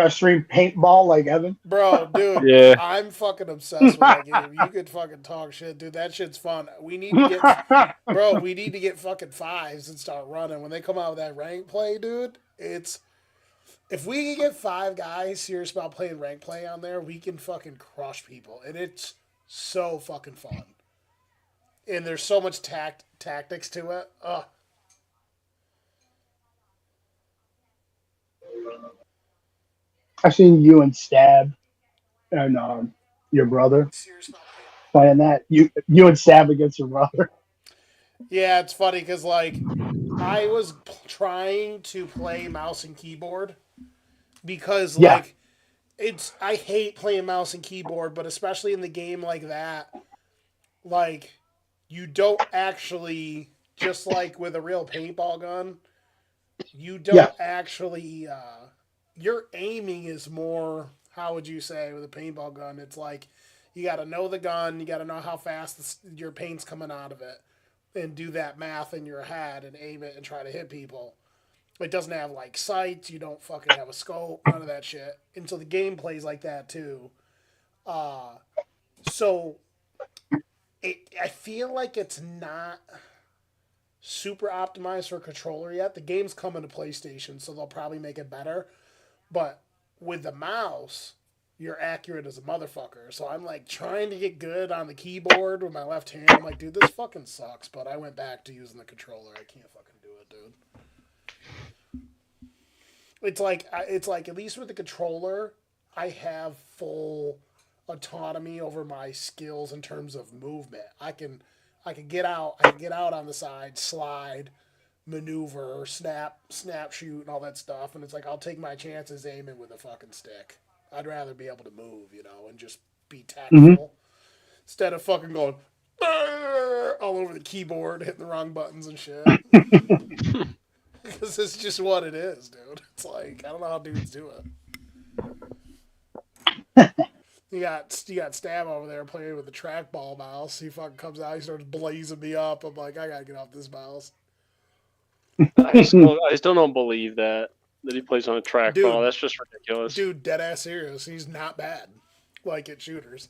stream paintball like Evan. Bro, dude, Yeah. I'm fucking obsessed with that game. You could fucking talk shit, dude. That shit's fun. We need to get, bro. We need to get fucking fives and start running. When they come out with that rank play, dude, it's if we can get five guys serious about playing rank play on there, we can fucking crush people, and it's so fucking fun. And there's so much tactics to it. Ugh. I've seen you and Stab and your brother Serious about playing. playing that. You and Stab against your brother. Yeah, it's funny because like I was trying to play mouse and keyboard because Yeah, like it's I hate playing mouse and keyboard, but especially in the game like that, like you don't actually just like with a real paintball gun, you yeah, don't actually your aiming is more how would you say with a paintball gun? It's like you got to know the gun, you got to know how fast your paint's coming out of it, and do that math in your head and aim it and try to hit people. It doesn't have like sights. You don't fucking have a scope. None of that shit. And so the game plays like that too. Uh, so I feel like it's not super optimized for a controller yet. The game's coming to PlayStation, so they'll probably make it better. But with the mouse, you're accurate as a motherfucker. So I'm like trying to get good on the keyboard with my left hand. I'm like, dude, this fucking sucks. But I went back to using the controller. I can't fucking do it, dude. It's like at least with the controller, I have full autonomy over my skills in terms of movement. I can get out on the side, slide, maneuver, snap, shoot, and all that stuff. And it's like I'll take my chances aiming with a fucking stick. I'd rather be able to move, and just be hmm tactful instead of fucking going all over the keyboard, hitting the wrong buttons and shit. Because it's just what it is, dude. It's like I don't know how dudes do it. You got Stab over there playing with the trackball mouse. He fucking comes out, he starts blazing me up. I'm like, I gotta get off this mouse, I still don't believe that he plays on a trackball. dude. That's just ridiculous. Dude, dead ass serious. He's not bad. Like at shooters,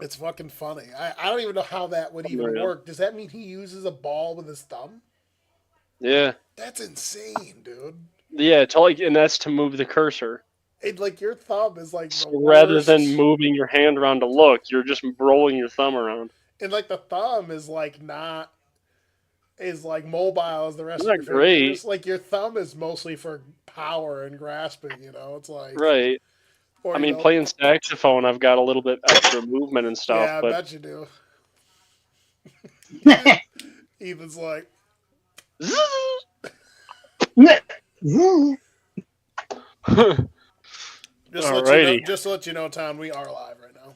it's fucking funny. I don't even know how that would even Unreal. work. Does that mean he uses a ball with his thumb? Yeah, That's insane, dude. yeah. To like, and that's to move the cursor. It like your thumb is like So the rather than worst. moving your hand around to look, you're just rolling your thumb around. And like the thumb is like not is like mobile as the rest of Not your great, fingers. Like your thumb is mostly for power and grasping. It's like right? I or mean, playing saxophone, I've got a little bit extra movement and stuff, yeah, I but bet you do. Ethan's like alrighty, just to let you know, Tom, we are live right now.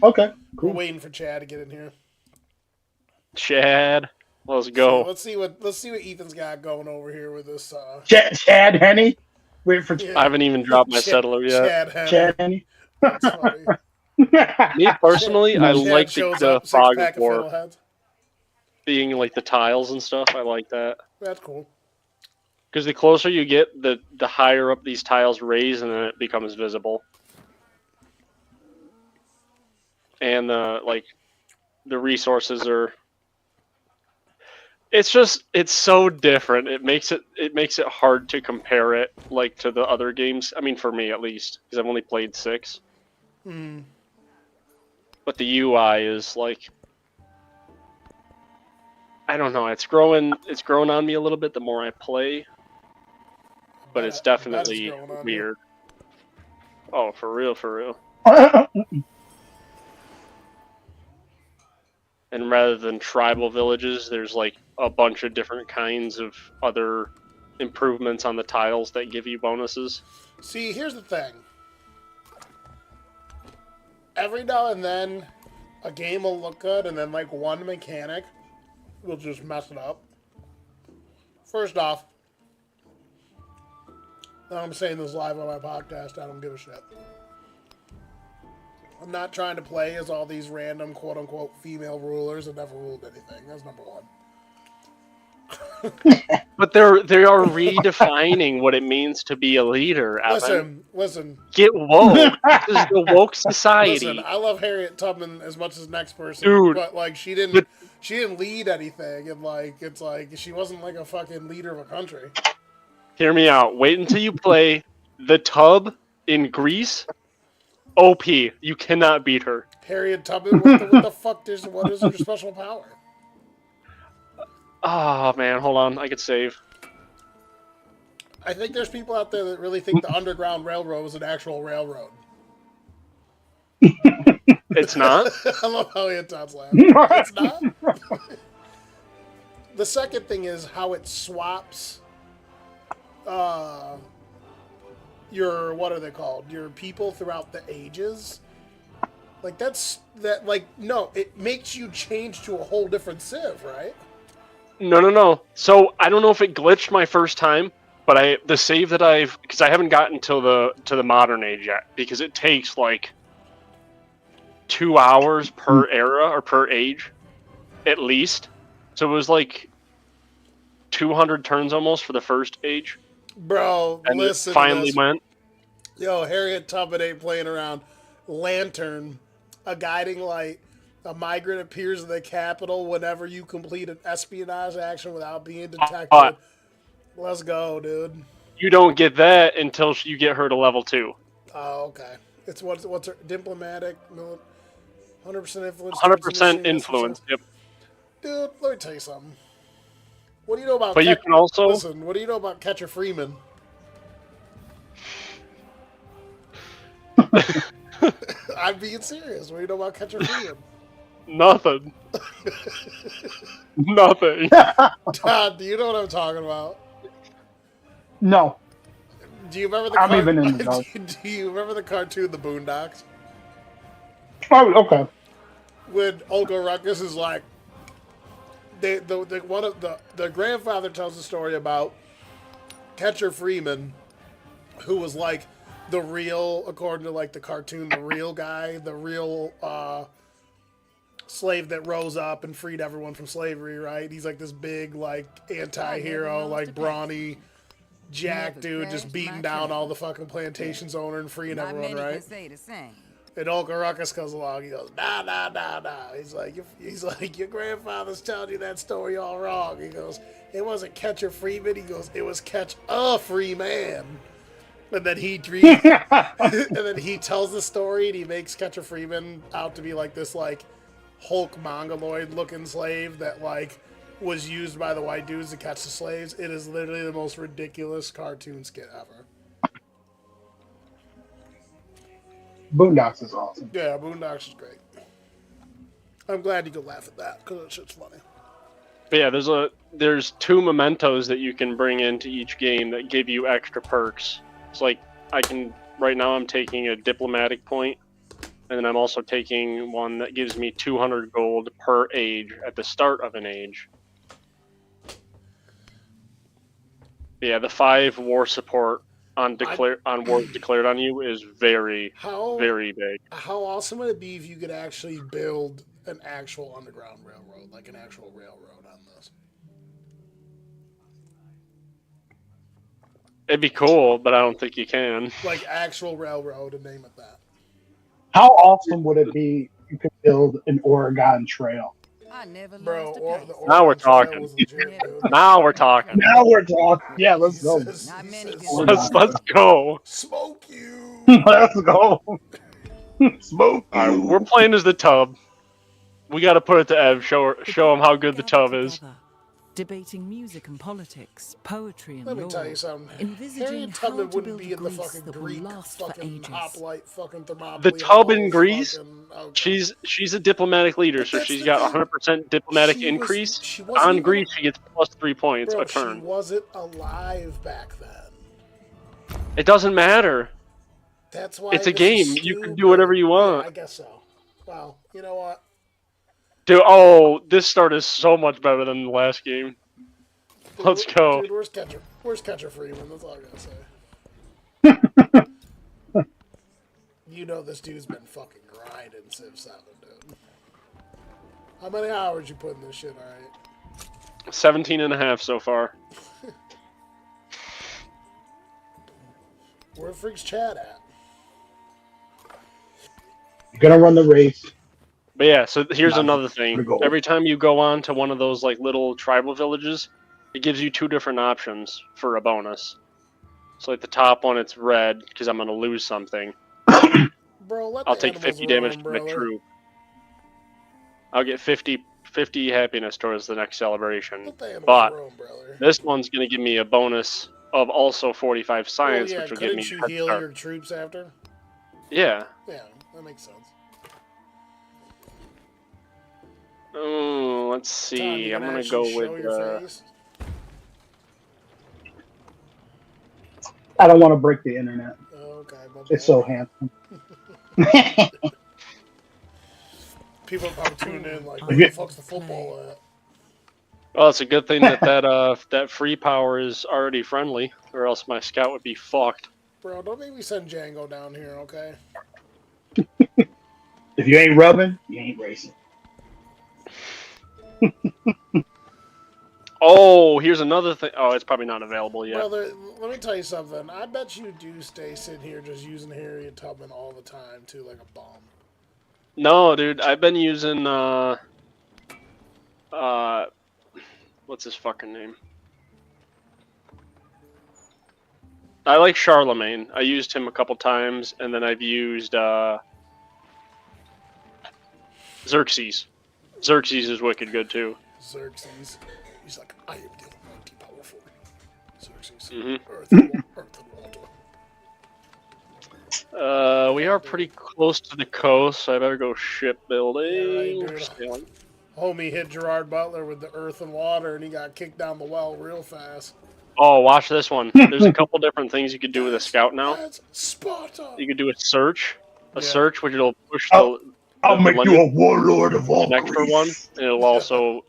Okay, We're cool. waiting for Chad to get in here. Chad, let's So go. let's see what Ethan's got going over here with this Chad Henney. Wait for I yeah. haven't even dropped my settler yet. Chad Henne. Chad Henney. That's funny. Me personally, I Nice. Chad like shows the up, six fog of pack of war fiddleheads. being like the tiles and stuff. I like that That's cool. because the closer you get, the higher up these tiles raise, and then it becomes visible. And like the resources are. It's so different. It makes it hard to compare it like to the other games. I mean, for me at least, because I've only played 6. Hmm. But the UI is like I don't know. It's growing on me a little bit the more I play, but it's I bet it's definitely growing on you. weird. Oh, for real, for real. And rather than tribal villages, there's like a bunch of different kinds of other improvements on the tiles that give you bonuses. See, here's the thing. Every now and then, a game will look good, and then like one mechanic will just mess it up. First off, I'm saying this live on my podcast. I don't give a shit. I'm not trying to play as all these random quote unquote female rulers that never ruled anything. That's number one. But they are redefining what it means to be a leader, Evan. Listen. Get woke. This is the woke society. Listen, I love Harriet Tubman as much as the next person, Dude, but like she didn't lead anything, and like it's like she wasn't like a fucking leader of a country. hear me out. Wait until you play the Tub in Greece. OP. You cannot beat her. Harriet Tubman, what the fuck what is her special power? Oh man, hold on. I could save. I think there's people out there that really think the Underground Railroad was an actual railroad. It's not. I love how Ian Todd's laughing. It's not. The second thing is how it swaps your, what are they called? Your people throughout the ages. Like no, it makes you change to a whole different civ, right? No. So I don't know if it glitched my first time, but the save that because I haven't gotten to the modern age yet, because it takes like 2 hours per era or per age, at least. So it was like 200 turns almost for the first age. Bro, and listen. It finally went. Yo, Harriet Tubman ain't playing around. Lantern, a guiding light. A migrant appears in the capital whenever you complete an espionage action without being detected. Let's go, dude. You don't get that until you get her to level 2. Oh, okay. It's what's her diplomatic, 100% influence. 100% influence. Yep. Dude, let me tell you something. What do you know about? But you can also listen. What do you know about Catcher Freeman? I'm being serious. What do you know about Catcher Freeman? Nothing. Nothing. Todd, do you know what I'm talking about? No. Do you remember Do you remember the cartoon The Boondocks? Oh, okay. When Olga Ruckus is like, the grandfather tells a story about Catcher Freeman, who was like the real, according to like the cartoon, the real guy, the real slave that rose up and freed everyone from slavery, right? He's like this big, like, anti-hero, like brawny jack dude just beating down all the fucking plantations owner and freeing everyone, right? And Olga Ruckus comes along. He goes, nah. He's like, your grandfather's telling you that story all wrong. He goes, it wasn't Catcher Freeman. He goes, it was Catch a Free Man. And then he tells the story and he makes Catcher Freeman out to be like this like Hulk mongoloid looking slave that like was used by the white dudes to catch the slaves. It is literally the most ridiculous cartoon skit ever. Boondocks is awesome. Yeah, Boondocks is great. I'm glad you could laugh at that because that shit's funny. But yeah, there's 2 mementos that you can bring into each game that give you extra perks. It's like right now I'm taking a diplomatic point, and then I'm also taking one that gives me 200 gold per age at the start of an age. Yeah, the 5 war support on wars declared on you is very big. How awesome would it be if you could actually build an actual underground railroad, like an actual railroad on this? It'd be cool, but I don't think you can. Like actual railroad and name it that. How awesome would it be if you could build an Oregon Trail? Bro, now we're talking. Now we're talking. Now we're talking. Yeah, let's go. Let's go. Smoke you. Let's go. Smoke you. All right, we're playing as the Tub. We got to put it to Ev. Show him how good the Tub is. Debating music and politics, poetry and Let me law. tell you something. Harriet Tubman wouldn't be in the fucking Greek fucking hoplite fucking thermopylae. The Tub in Greece, she's a diplomatic leader, so she's got 100% diplomatic increase. On Greece, she gets plus 3 points a turn. She wasn't alive back then. It doesn't matter. That's why it's a game. You can do whatever you want. Yeah, I guess so. Well, you know what? Dude, this start is so much better than the last game. Let's go. Dude, where's Catcher Freeman? That's all I gotta say. You know this dude's been fucking grinding Civ 7, dude. How many hours you put in this shit, alright? 17.5 so far. Where the freak's Chad at? You're gonna run the race. But yeah, so here's Not another for thing. the goal. Every time you go on to one of those like little tribal villages, it gives you 2 different options for a bonus. So like the top one, it's red because I'm gonna lose something. Bro, let I'll the take animals 50 damage roam, to my brother. troop. I'll get 50 happiness towards the next celebration. Let the animals But roam, brother. this one's gonna give me a bonus of also 45 Well, science, yeah, which will give me couldn't you a head heal start. your troops after? Yeah. Yeah, that makes sense. Oh, let's Tom, see. you I'm gonna gonna actually go show with. your face? I don't want to break the internet. Oh, okay, my bad. It's so handsome. People are probably tuning in like, Yeah. where the fuck's the football at? Well, it's a good thing that that free power is already friendly, or else my scout would be fucked. Bro, don't make me send Django down here, okay? If you ain't rubbing, you ain't racing. Oh, here's another thing. Oh, it's probably not available yet. Brother, let me tell you something. I bet you do stay sitting here just using Harriet Tubman all the time, too, like a bomb. No, dude, I've been using what's his fucking name? I like Charlemagne. I used him a couple times, and then I've used Xerxes. Xerxes is wicked good too. Xerxes. He's like, I am the almighty powerful. Xerxes. Mhm. Earth and water. We are pretty close to the coast, so I better go shipbuilding. Yeah, right, dude. Homie hit Gerard Butler with the earth and water, and he got kicked down the well real fast. Oh, watch this one. There's a couple different things you could do with a scout now. That's Sparta. You could do a search. A Yeah. search, which will push I'll make lemon you a warlord of all next for Greece. one, and it'll also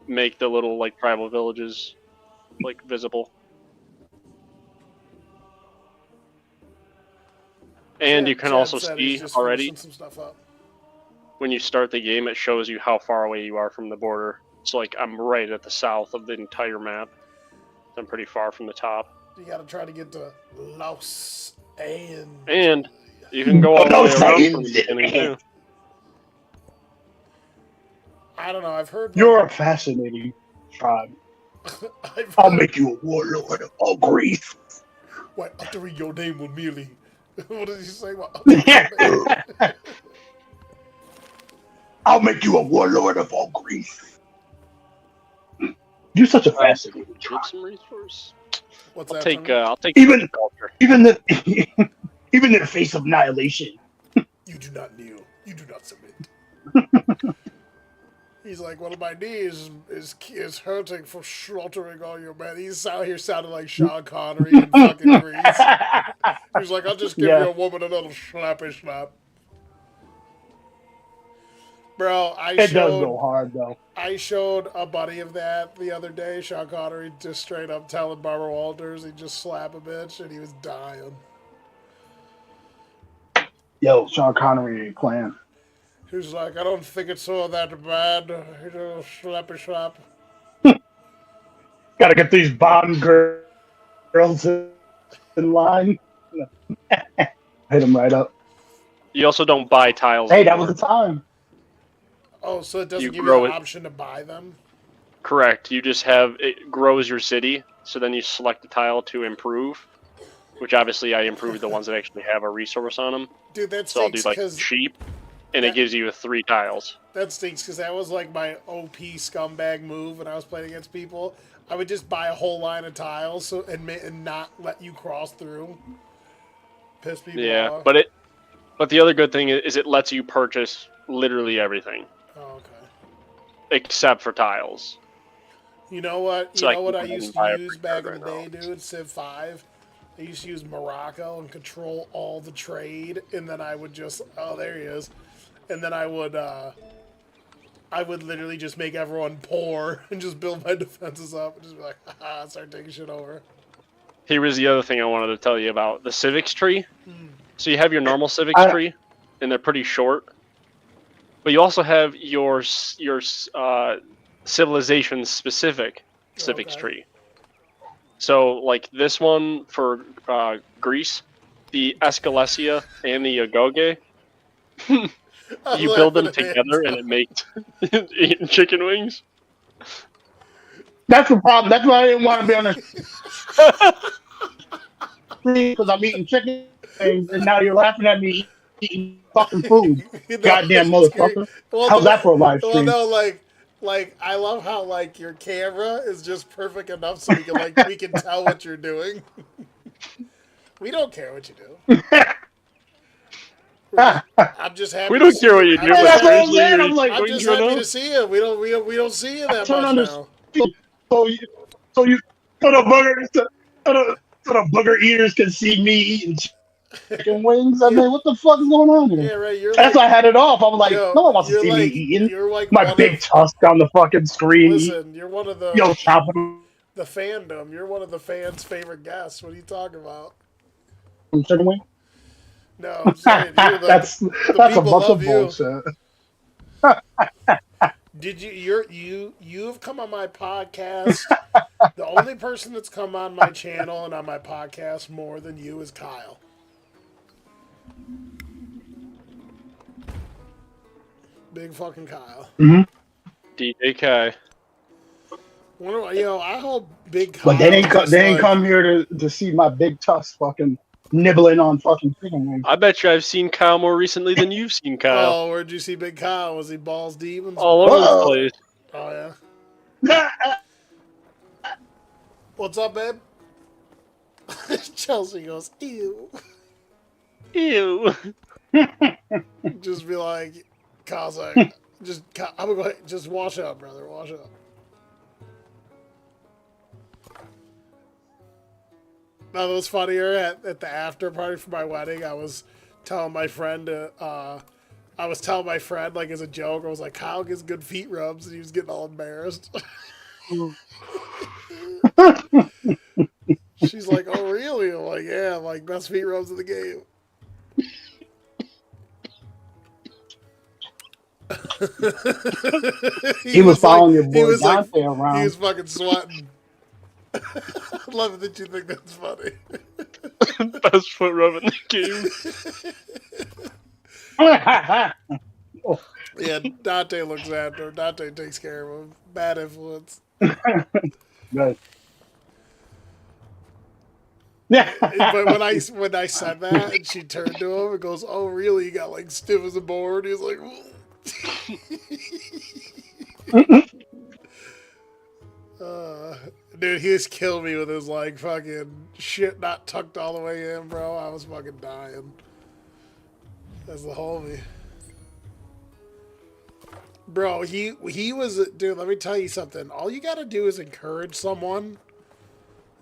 make the little like tribal villages like visible. And you can Chad also said he's see just already finishing some stuff up. when you start the game, it shows you how far away you are from the border. So like I'm right at the south of the entire map. I'm pretty far from the top. You gotta try to get to Laos and you can go all the way around from the Science. beginning too. I don't know. I've heard. You're a fascinating tribe. I've I'll heard, make you a warlord of all Greece. Why uttering your name will merely. What does he say? What, uttering your name? I'll make you a warlord of all Greece. You're such a fascinating Get tribe. some resource. What's I'll that? take From? I'll take Even- culture. Even the even in the face of annihilation. You do not kneel. You do not submit. He's like, one of my knees is hurting from slaughtering all your men. He's out here sounding like Sean Connery in fucking Grease. He's like, I'll just give Yeah. you a woman a little slappy slap. Bro, It does go hard though. I showed a buddy of that the other day, Sean Connery, just straight up telling Barbara Walters he'd just slap a bitch, and he was dying. Yo, Sean Connery ain't playing. He was like, I don't think it's so that bad. He's a slappy slap. Gotta get these Bond girls in line. Hit him right up. You also don't buy tiles. Hey, that anymore. was the time. Oh, so it doesn't You give you grow the it. option to buy them? Correct. You just have it grows your city, so then you select a tile to improve, which obviously I improved the ones that actually have a resource on them. Dude, that So I'll do stinks like because cheap, and it gives you 3 tiles. that was like my OP scumbag move when I was playing against people. I would just buy a whole line of tiles and not let you cross through. Piss people Yeah, off. but the other good thing is it lets you purchase literally everything Oh, okay. except for tiles. You know what? So You I know can what I go ahead used and buy to a use free back card in the right day, now. dude? Civ 5. I used to use Morocco and control all the trade, and then I would just there he is, and then I would literally just make everyone poor and just build my defenses up and just be like, haha, start taking shit over. Here was the other thing I wanted to tell you about the civics tree. So you have your normal civics tree, and they're pretty short. But you also have your civilization specific civics Okay. tree. So, like this one for Greece, the Escalesia and the Agoge, I'm you build laughing them at together and it. it makes eating chicken wings. That's the problem. That's why I didn't want to be on the screen because I'm eating chicken wings, and now you're laughing at me eating fucking food. You know, Goddamn it's great. motherfucker. Well, How's that for a live well, stream? no, like I love how like your camera is just perfect enough so we can tell what you're doing. We don't care what you do. I'm just happy We to don't see care what you. you I'm do, just but That's what I'm happy. seriously, saying. you're I'm like, I'm wings just right happy now. to see you. We don't see you I that turn much on the now. so you so you so the booger so the booger eaters can see me eating chicken wings. I Yeah, mean, what the fuck is going on here? yeah, right. That's why I had it off. I'm like, Yo, no one wants to see me eating you're like my one big of. tusk on the fucking screen. Listen, you're one of Yo, chopping the fandom. You're one of the fans' favorite guests. What are you talking about? chicken wing. No, I'm saying you're the That's a people bunch love of you. bullshit. Did you have come on my podcast? The only person that's come on my channel and on my podcast more than you is Kyle. Big fucking Kyle. Hmm. DJK. I hope Big But Kyle just they ain't like. come here to see my big tusk fucking nibbling on fucking chicken wings. I bet you I've seen Kyle more recently than you've seen Kyle. Oh, where'd you see Big Kyle? Was he balls deep? All over the Whoa! place. Oh yeah. What's up, babe? Chelsea goes, ew. Ew. Just be like, Kyle's like, I'm gonna go ahead, just wash up, brother, wash up. That was funnier at the after party for my wedding. I was telling my friend like as a joke, I was like, Kyle gets good feet rubs, and he was getting all embarrassed. She's like, oh really? I'm like, yeah, I'm like best feet rubs in the game. He was following your he boy was like, Dante he around. was fucking sweating. I love it that you think that's funny. Best foot rub in the game. Yeah, Dante looks after him. Dante takes care of him. Bad influence. Good. Yeah. But when I said that and she turned to him and goes, "Oh really?" He got like stiff as a board. He's like, dude, he just killed me with his like fucking shit not tucked all the way in, bro. I was fucking dying. That's the homie. Bro, he was, dude, let me tell you something. All you gotta do is encourage someone,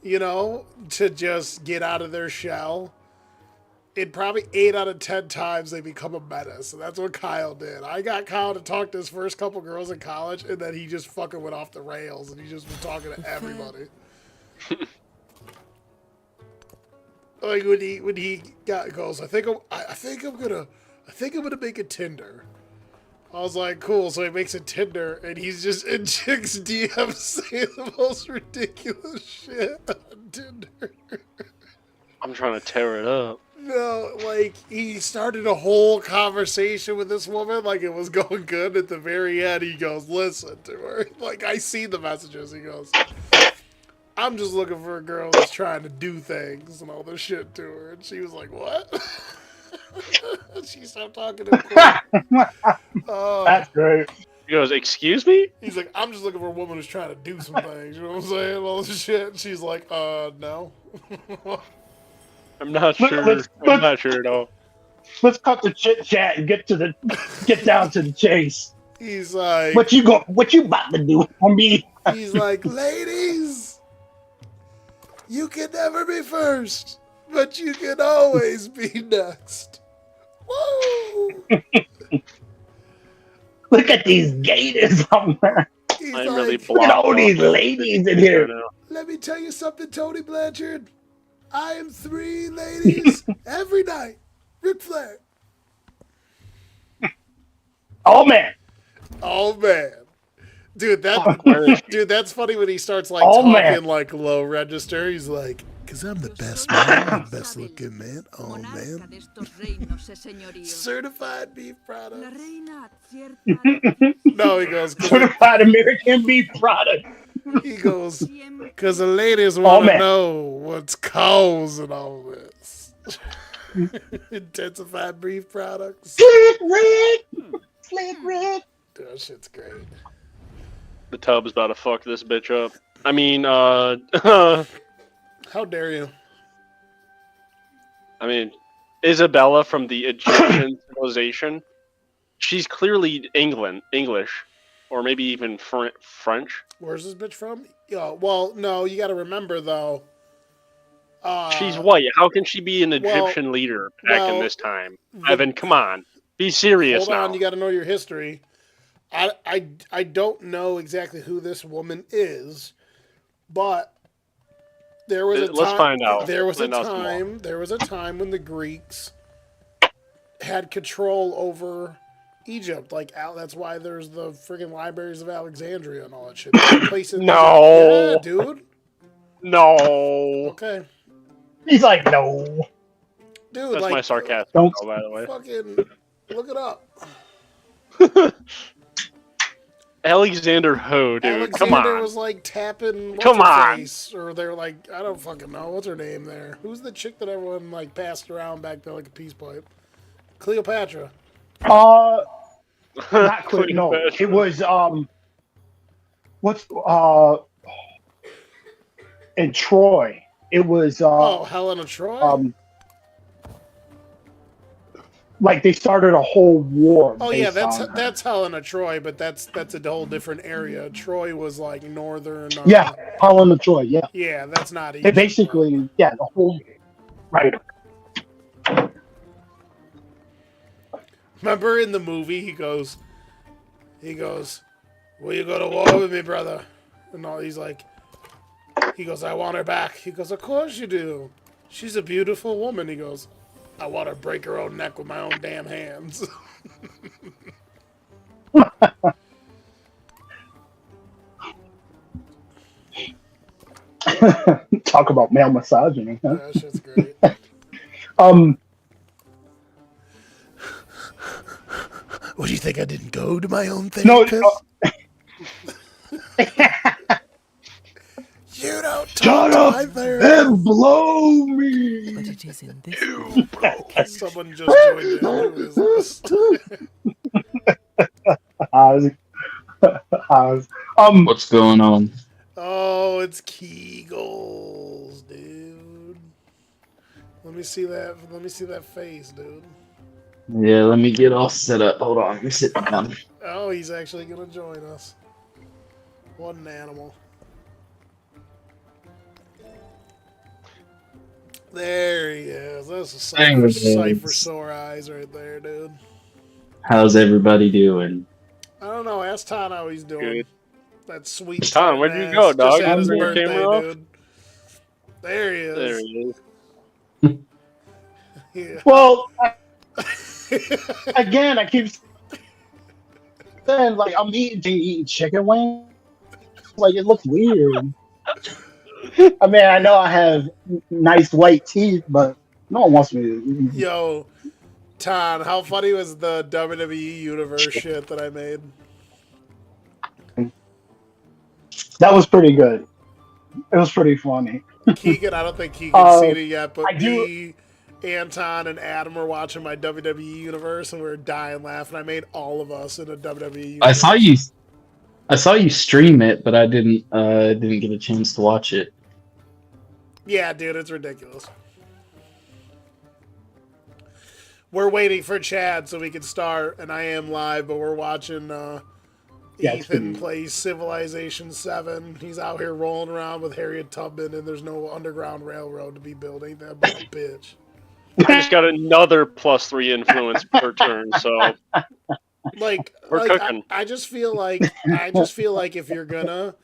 to just get out of their shell. It probably 8 out of 10 times they become a menace. And that's what Kyle did. I got Kyle to talk to his first couple girls in college, and then he just fucking went off the rails, and he just was talking to everybody. Like when he goes, I think I'm gonna make a Tinder. I was like, cool. So he makes a Tinder, and he's just in chicks' DMs saying the most ridiculous shit on Tinder. I'm trying to tear it up. No, like, he started a whole conversation with this woman, like it was going good. At the very end, he goes, listen to her. Like, I see the messages. He goes, I'm just looking for a girl that's trying to do things and all this shit to her. And she was like, what? She stopped talking to him. That's great. He goes, excuse me? He's like, I'm just looking for a woman who's trying to do some things. You know what I'm saying? All this shit. And she's like, no. I'm not sure. I'm not sure at all. Let's cut the chit chat and get down to the chase. He's like, What you about to do for me? he's like, ladies, you can never be first, but you can always be next. Woo! Look at these gators on there. He's I'm like, really Look at all blocked these off. ladies in here. Right now. let me tell you something, Tony Blanchard. I am 3 ladies every night. Ric Flair. Oh man. Oh, man. Dude, Where- dude, that's funny when he starts like Oh, talking man. like low register. He's like, "Cause I'm the best man, the best looking man. Oh man, certified beef product." No, he goes, Certified American beef product. he goes, "Cause the ladies Oh, want to man. know what's causing all this." Intensified beef products. Slick Rick. Slick Rick. Dude, that shit's great. The tub's about to fuck this bitch up. I mean, How dare you? Isabella from the Egyptian civilization. She's clearly English, or maybe even French. Where's this bitch from? Well, no, you got to remember though. She's white. How can she be an well- Egyptian leader back in well, this time? Evan, come on. Be serious Hold now. on, you got to know your history. I don't know exactly who this woman is, but there was a time. Let's find out. There was a Find out some more. time. There was a time when the Greeks had control over Egypt. Like, that's why there's the friggin' libraries of Alexandria and all that shit. There's a place in No. Yeah, dude. No. Okay, He's like, no. dude. That's like, my sarcasm, Don't- by the way. Fucking look it up. Alexander Ho, dude. Alexander Come on. was like tapping Come on. face, or they're like, I don't fucking know what's her name there. Who's the chick that everyone like passed around back there like a peace pipe? Cleopatra. Not clear. No, it was what's in Troy. It was Helena Troy. like they started a whole war. Yeah, based on her. that's Helena Troy, but that's a whole different area. Troy was like northern. Yeah, Helena Troy. Yeah, Yeah, that's not they Egypt. basically the whole right. Remember in the movie, he goes, "Will you go to war with me, brother?" And all he goes, "I want her back." He goes, "Of course you do. She's a beautiful woman." He goes, "I want to break her own neck with my own damn hands." Talk about male misogyny. Huh? That shit's great. What do you think? I didn't go to my own No, therapist? You don't talk shut to up my therapist. and blow me. But it is in this Someone just joined in. Who is this? What's going on? Oh, it's Kegels, dude. Let me see that. Let me see that face, dude. Yeah, let me get all set up. Hold on, let me sit down. Oh, he's actually gonna join us. What an animal. There he is. That's a Dang, cipher dude. sore eyes right there, dude. How's everybody doing? I don't know. Ask Ton how he's doing. Good. That sweet Ton, where'd you ass. go, dog? Just had his Turn your birthday, camera off? dude. There he is. There he is. Yeah. Well, again, I keep saying like I'm eating chicken wings. Like it looks weird. I mean, I know I have nice white teeth, but no one wants me to. Yo, Ton, how funny was the WWE Universe shit that I made? That was pretty good. It was pretty funny. Keegan, I don't think Keegan's seen it yet, but I do- me, Anton, and Adam were watching my WWE Universe, and we were dying laughing. I made all of us in a WWE Universe. I saw you stream it, but I didn't get a chance to watch it. Yeah, dude, it's ridiculous. We're waiting for Chad so we can start, and I am live, but we're watching Yeah, it's Ethan pretty- plays Civilization 7. He's out here rolling around with Harriet Tubman, and there's no underground railroad to be built. Ain't that a bitch? I just got another +3 influence per turn, so Like, We're cooking. I just feel like if you're gonna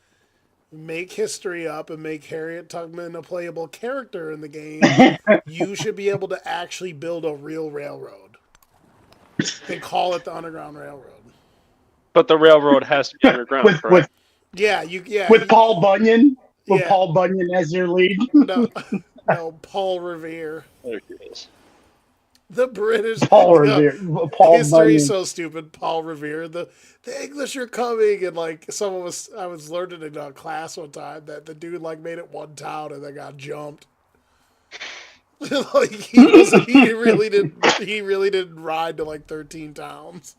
make history up and make Harriet Tubman a playable character in the game, you should be able to actually build a real railroad and call it the Underground Railroad. But the railroad has to be underground, with correct? Paul Bunyan, with yeah. Paul Bunyan as your lead. No, no, Paul Revere. There he is. The British, Paul you know, Revere, Paul history's Bunyan. so stupid. Paul Revere, the English are coming, and like I was learning in a class one time that the dude like made it one town and then got jumped. Like he really didn't ride to like 13 towns.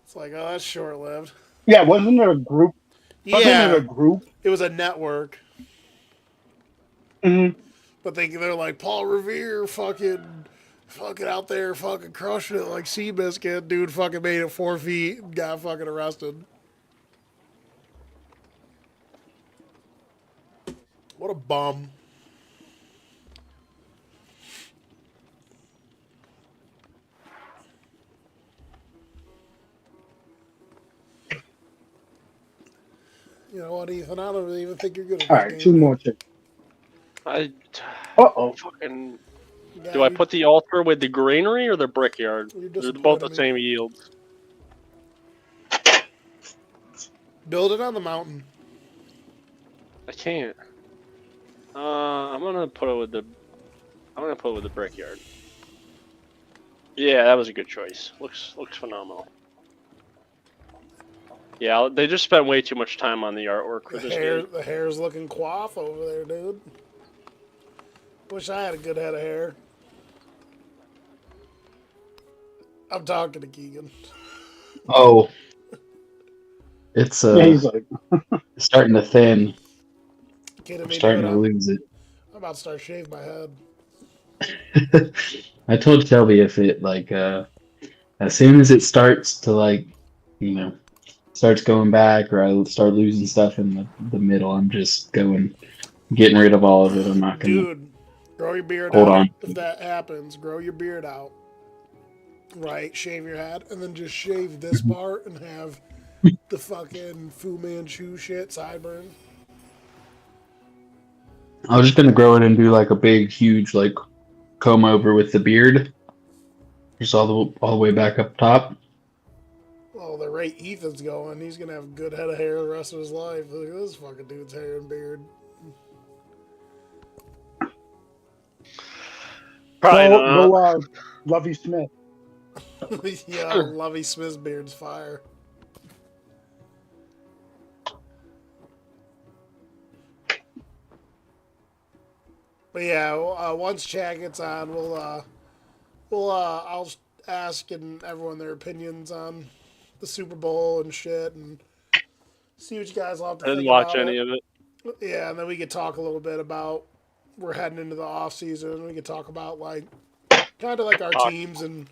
It's like, oh, that's short lived. Yeah, wasn't it a group? Wasn't it a Yeah, group? it was a network, Mhm. but they're like Paul Revere, fucking out there, fucking crushing it like Seabiscuit. Dude, fucking made it 4 feet, and got fucking arrested. What a bum. You know what, Ethan? I don't really even think you're good at All this right, two game. more chickens. I Uh-oh. fucking. Yeah, Do I put the altar with the granary or the brickyard? you're They're both the disappointing me. same yields. Build it on the mountain. I can't. I'm gonna put it with the. I'm gonna put it with the brickyard. Yeah, that was a good choice. Looks phenomenal. Yeah, they just spent way too much time on the artwork for this game. The hair's looking quaff over there, dude. Wish I had a good head of hair. I'm talking to Keegan. Oh, it's Yeah, he's like, starting to thin. Kidding I'm me, starting dude. to lose it. I'm about to start shaving my head. I told Shelby if it as soon as it starts to starts going back or I start losing stuff in the middle, I'm just getting rid of all of it. I'm not gonna Dude, grow your beard hold out. on. If that happens, grow your beard out. Right? Shave your head and then just shave this part and have the fucking Fu Manchu shit sideburn. I was just gonna grow it and do like a big, huge comb over with the beard, just all the way back up top. Well, the rate Ethan's going, he's gonna have a good head of hair the rest of his life. Look at this fucking dude's hair and beard. Probably not. go, Lovey Smith. Yeah, Lovey Smith's beard's fire. But yeah, once chat gets on, I'll ask and everyone their opinions on the Super Bowl and shit, and see what you guys will have to I didn't think watch about any it. of it. Yeah, and then we could talk a little bit about we're heading into the off season. We could talk about kind of like our teams and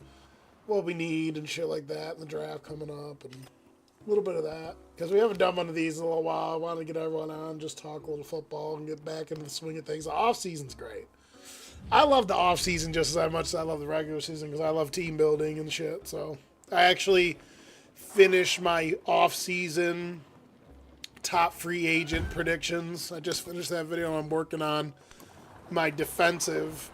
what we need and shit like that, and the draft coming up and a little bit of that because we haven't done one of these in a little while. I want to get everyone on, just talk a little football and get back into the swing of things. The off season's great. I love the off season just as much as I love the regular season because I love team building and shit. So I actually finished my off season top free agent predictions. I just finished that video. I'm working on my defensive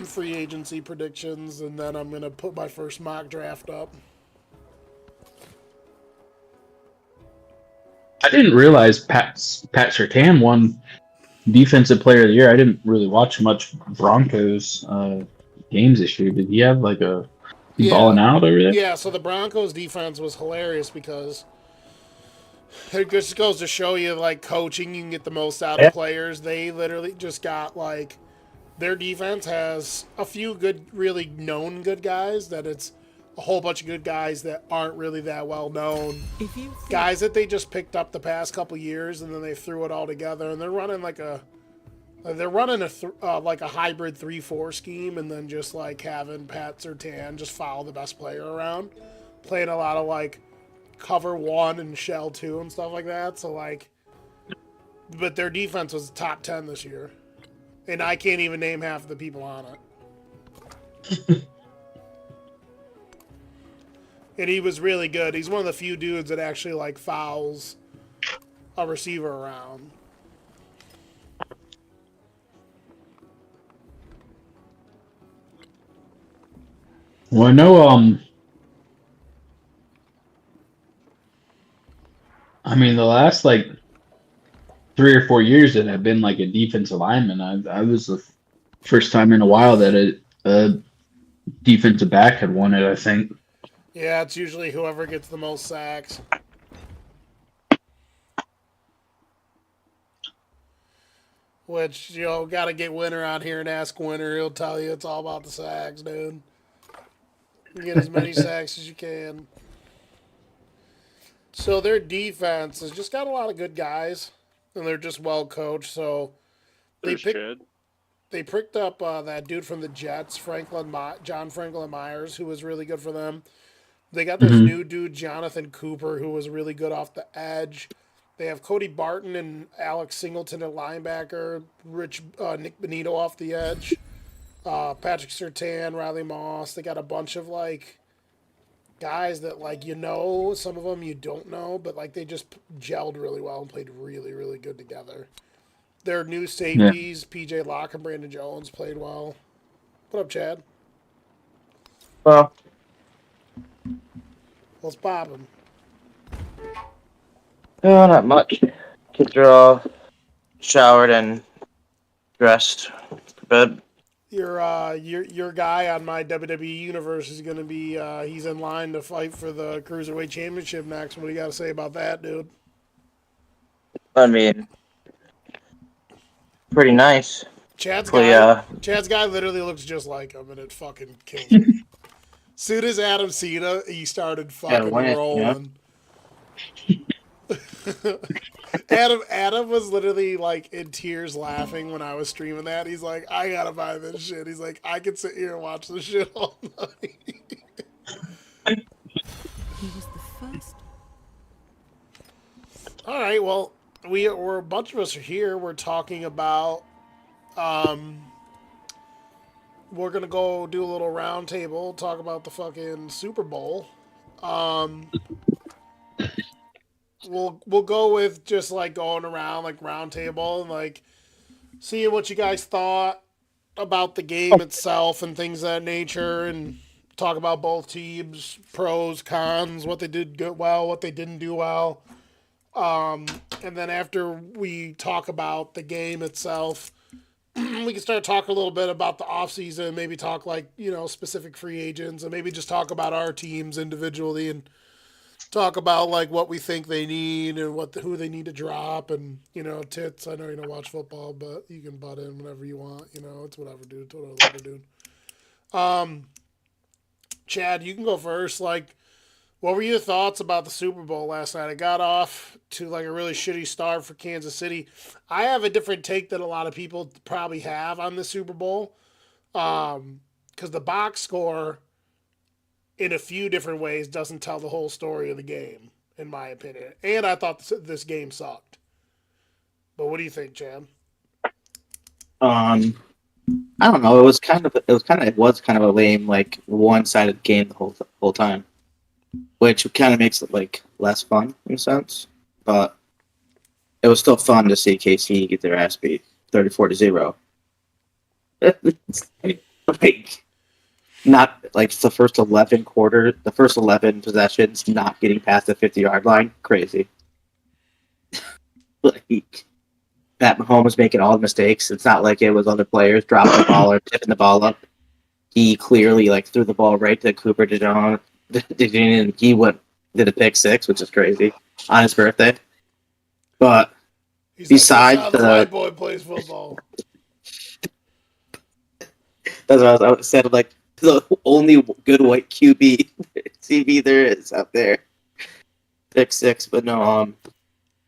free agency predictions, and then I'm gonna put my first mock draft up. I didn't realize Pat Surtain won Defensive Player of the Year. I didn't really watch much Broncos games this year. Did he have balling out over there? Yeah, so the Broncos defense was hilarious because it just goes to show you coaching, you can get the most out of players. They literally just got their defense has a few good, really known good guys that it's a whole bunch of good guys that aren't really that well known. Guys that they just picked up the past couple years and then they threw it all together and they're running a hybrid 3-4 scheme and then just having Pat Surtain just follow the best player around, playing a lot of cover 1 and shell 2 and stuff like that. So but their defense was top 10 this year. And I can't even name half the people on it. And he was really good. He's one of the few dudes that actually fouls a receiver around. Well, I know the last like 3 or 4 years that have been like a defensive lineman, I was the first time in a while that a defensive back had won it. I think. Yeah, it's usually whoever gets the most sacks. Which, got to get Winter out here and ask Winter. He'll tell you it's all about the sacks, dude. Get as many sacks as you can. So their defense has just got a lot of good guys, and they're just well coached. So they There's picked Chad. they picked up that dude from the Jets, John Franklin Myers, who was really good for them. They got this Mhm. new dude, Jonathan Cooper, who was really good off the edge. They have Cody Barton and Alex Singleton at linebacker, Nick Benito off the edge, Patrick Surtain, Riley Moss. They got a bunch of guys that some of them you don't know, but they just gelled really well and played really really good together. Their new Yeah. safeties, PJ Locke and Brandon Jones, played well. What up, Chad? Well, Let's pop him. no, not much. Kids are all showered and dressed for bed. Your guy on my WWE universe is gonna be he's in line to fight for the Cruiserweight Championship next. What do you got to say about that, dude? I mean, pretty nice. Chad's Hopefully, Chad's guy literally looks just like him, and it fucking kills me. Soon as Adam Cena, he started fucking win it, rolling. Adam was literally in tears laughing when I was streaming that. He's like, I gotta buy this shit. He's like, I could sit here and watch this shit all night. He was the first. All right, well, we're a bunch of us are here. We're talking about we're gonna go do a little round table, talk about the fucking Super Bowl. We'll go with just going around round table and seeing what you guys thought about the game itself and things of that nature, and talk about both teams, pros, cons, what they did good well, what they didn't do well. And then after we talk about the game itself, we can start talking a little bit about the offseason, maybe talk specific free agents, and maybe just talk about our teams individually and talk about what we think they need and who they need to drop. And Tits, I know you don't watch football, but you can butt in whenever you want. It's whatever, dude. Whatever, dude. Chad, you can go first. What were your thoughts about the Super Bowl last night? It got off to a really shitty start for Kansas City. I have a different take that a lot of people probably have on the Super Bowl, because the box score, in a few different ways, doesn't tell the whole story of the game, in my opinion. And I thought this game sucked. But what do you think, Chad? I don't know. It was kind of a lame, one-sided game the whole time, which kind of makes it less fun in a sense. But it was still fun to see KC get their ass beat 34-0. Not the first 11 possessions not getting past the 50-yard line. Crazy. Pat Mahomes making all the mistakes. It's not like it was other players dropping the ball or tipping the ball up. He clearly threw the ball right to Cooper DeJean, and he did a pick six, which is crazy, on his birthday. But He's besides the white boy plays football. That's what I said. The only good white QB TV there is out there. Pick six, but no.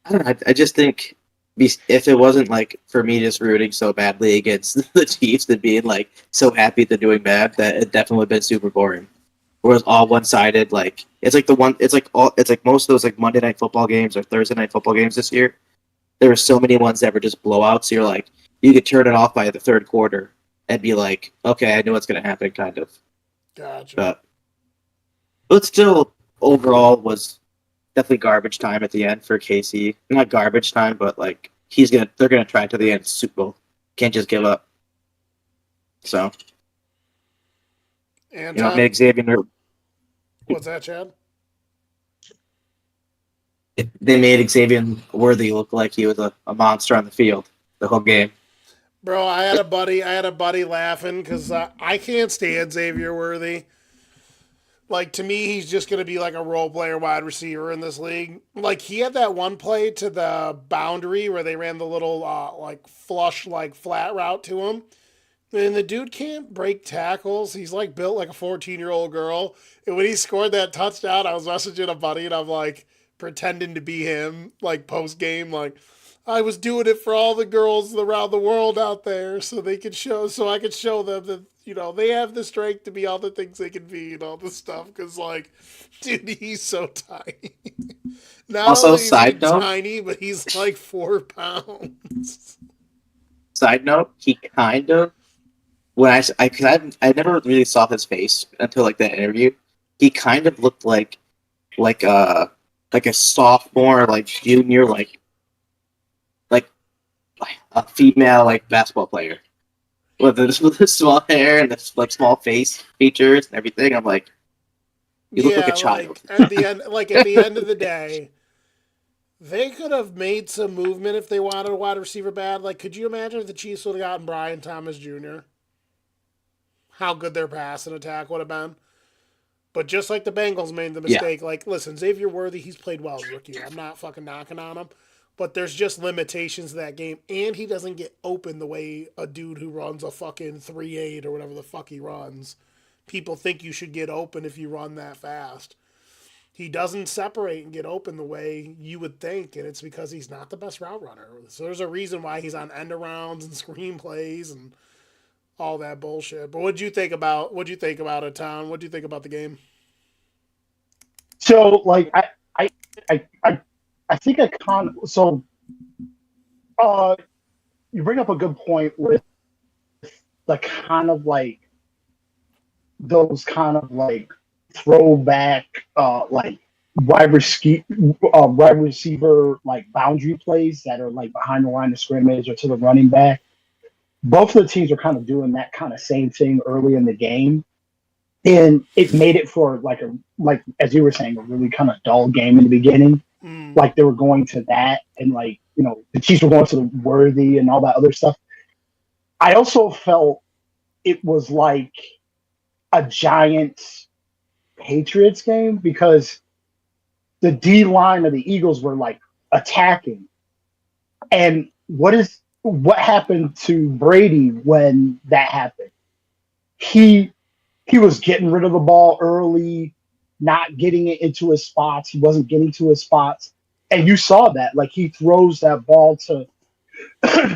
I don't know. I just think if it wasn't for me just rooting so badly against the Chiefs and being so happy they're doing bad, that it definitely would have been super boring. Whereas all one sided, it's most of those Monday Night Football games or Thursday Night Football games this year. There were so many ones that were just blowouts. So you're you could turn it off by the third quarter and be okay, I know what's going to happen, kind of. Gotcha. But still, overall, was definitely garbage time at the end for KC. Not garbage time, but they're gonna try to the end of the Super Bowl. Can't just give up. So, And maybe Xavier. what's that, Chad? they made Xavier Worthy look like he was a monster on the field the whole game. Bro, I had a buddy laughing because I can't stand Xavier Worthy. Like, to me, he's just going to be like a role player wide receiver in this league. Like, he had that one play to the boundary where they ran the little, like, flush, like, flat route to him. And the dude can't break tackles. He's, like, built like a 14-year-old girl. And when he scored that touchdown, I was messaging a buddy, and I'm, like, pretending to be him, like, post-game, like, I was doing it for all the girls around the world out there so they could show, so I could show them that, you know, they have the strength to be all the things they can be and all this stuff. Because, like, dude, he's so tiny. Not Also, only is he side note, tiny, but he's like 4 pounds. he kind of when I never really saw his face until like that interview. He kind of looked like a sophomore, like junior, like a female like basketball player with the small hair and the like small face features and everything. I'm like, you look like a child. Like at the end of the day, they could have made some movement if they wanted a wide receiver bad. Like, could you imagine if the Chiefs would have gotten Brian Thomas Jr.? How good their passing attack would have been. But just like the Bengals made the mistake, like, listen, Xavier Worthy, he's played well as rookie. I'm not fucking knocking on him. But there's just limitations to that game. And he doesn't get open the way a dude who runs a fucking 3.8 or whatever the fuck he runs. People think you should get open if you run that fast. He doesn't separate and get open the way you would think, and it's because he's not the best route runner. So there's a reason why he's on end arounds and screen plays and all that bullshit. But what'd you think about it, Tom? What'd you think about the game? So, like, I think I kind of, so, you bring up a good point with the kind of like those kind of like throwback, like wide receiver like boundary plays that are like behind the line of scrimmage or to the running back. Both of the teams are kind of doing that kind of same thing early in the game. And it made it for like as you were saying, a really kind of dull game in the beginning. Like they were going to that, and like, you know, the Chiefs were going to the Worthy and all that other stuff. I also felt it was like a Giants Patriots game because the D line of the Eagles were like attacking. And what happened to Brady when that happened? He was getting rid of the ball early, not getting it into his spots. He wasn't getting to his spots. And you saw that. Like, he throws that ball to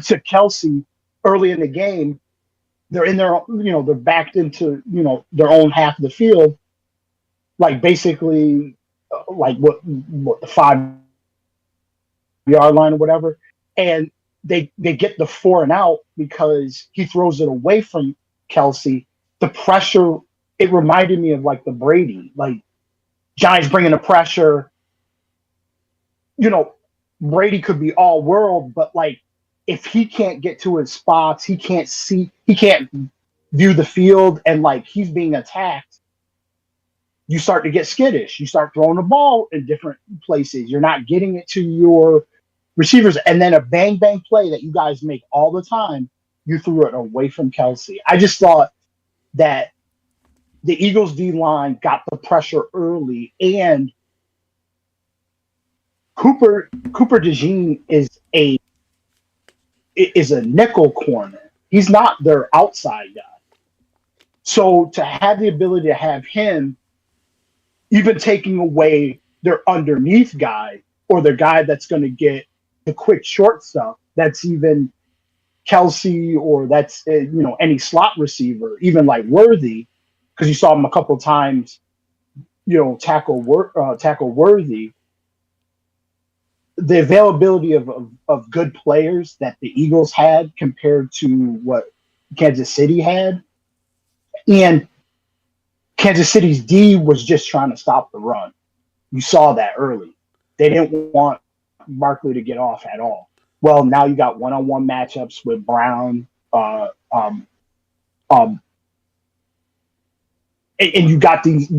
to Kelsey early in the game. They're in their, you know, they're backed into, you know, their own half of the field. Like, basically, like what the 5-yard line or whatever. And they get the 4 and out because he throws it away from Kelsey. The pressure, it reminded me of like the Brady, like Giants bringing the pressure. You know, Brady could be all world, but like if he can't get to his spots, he can't view the field, and like he's being attacked, you start to get skittish. You start throwing the ball in different places. You're not getting it to your receivers. And then a bang bang play that you guys make all the time, you threw it away from Kelsey. I just thought that the Eagles D line got the pressure early, and Cooper DeJean is a nickel corner. He's not their outside guy. So to have the ability to have him, even taking away their underneath guy or the guy that's going to get the quick short stuff, that's even Kelsey or that's you know, any slot receiver, even like Worthy, because you saw him a couple times, you know, tackle Worthy. The availability of good players that the Eagles had compared to what Kansas City had, and Kansas City's D was just trying to stop the run. You saw that early. They didn't want Barkley to get off at all. Well, now you got one-on-one matchups with Brown, and you got these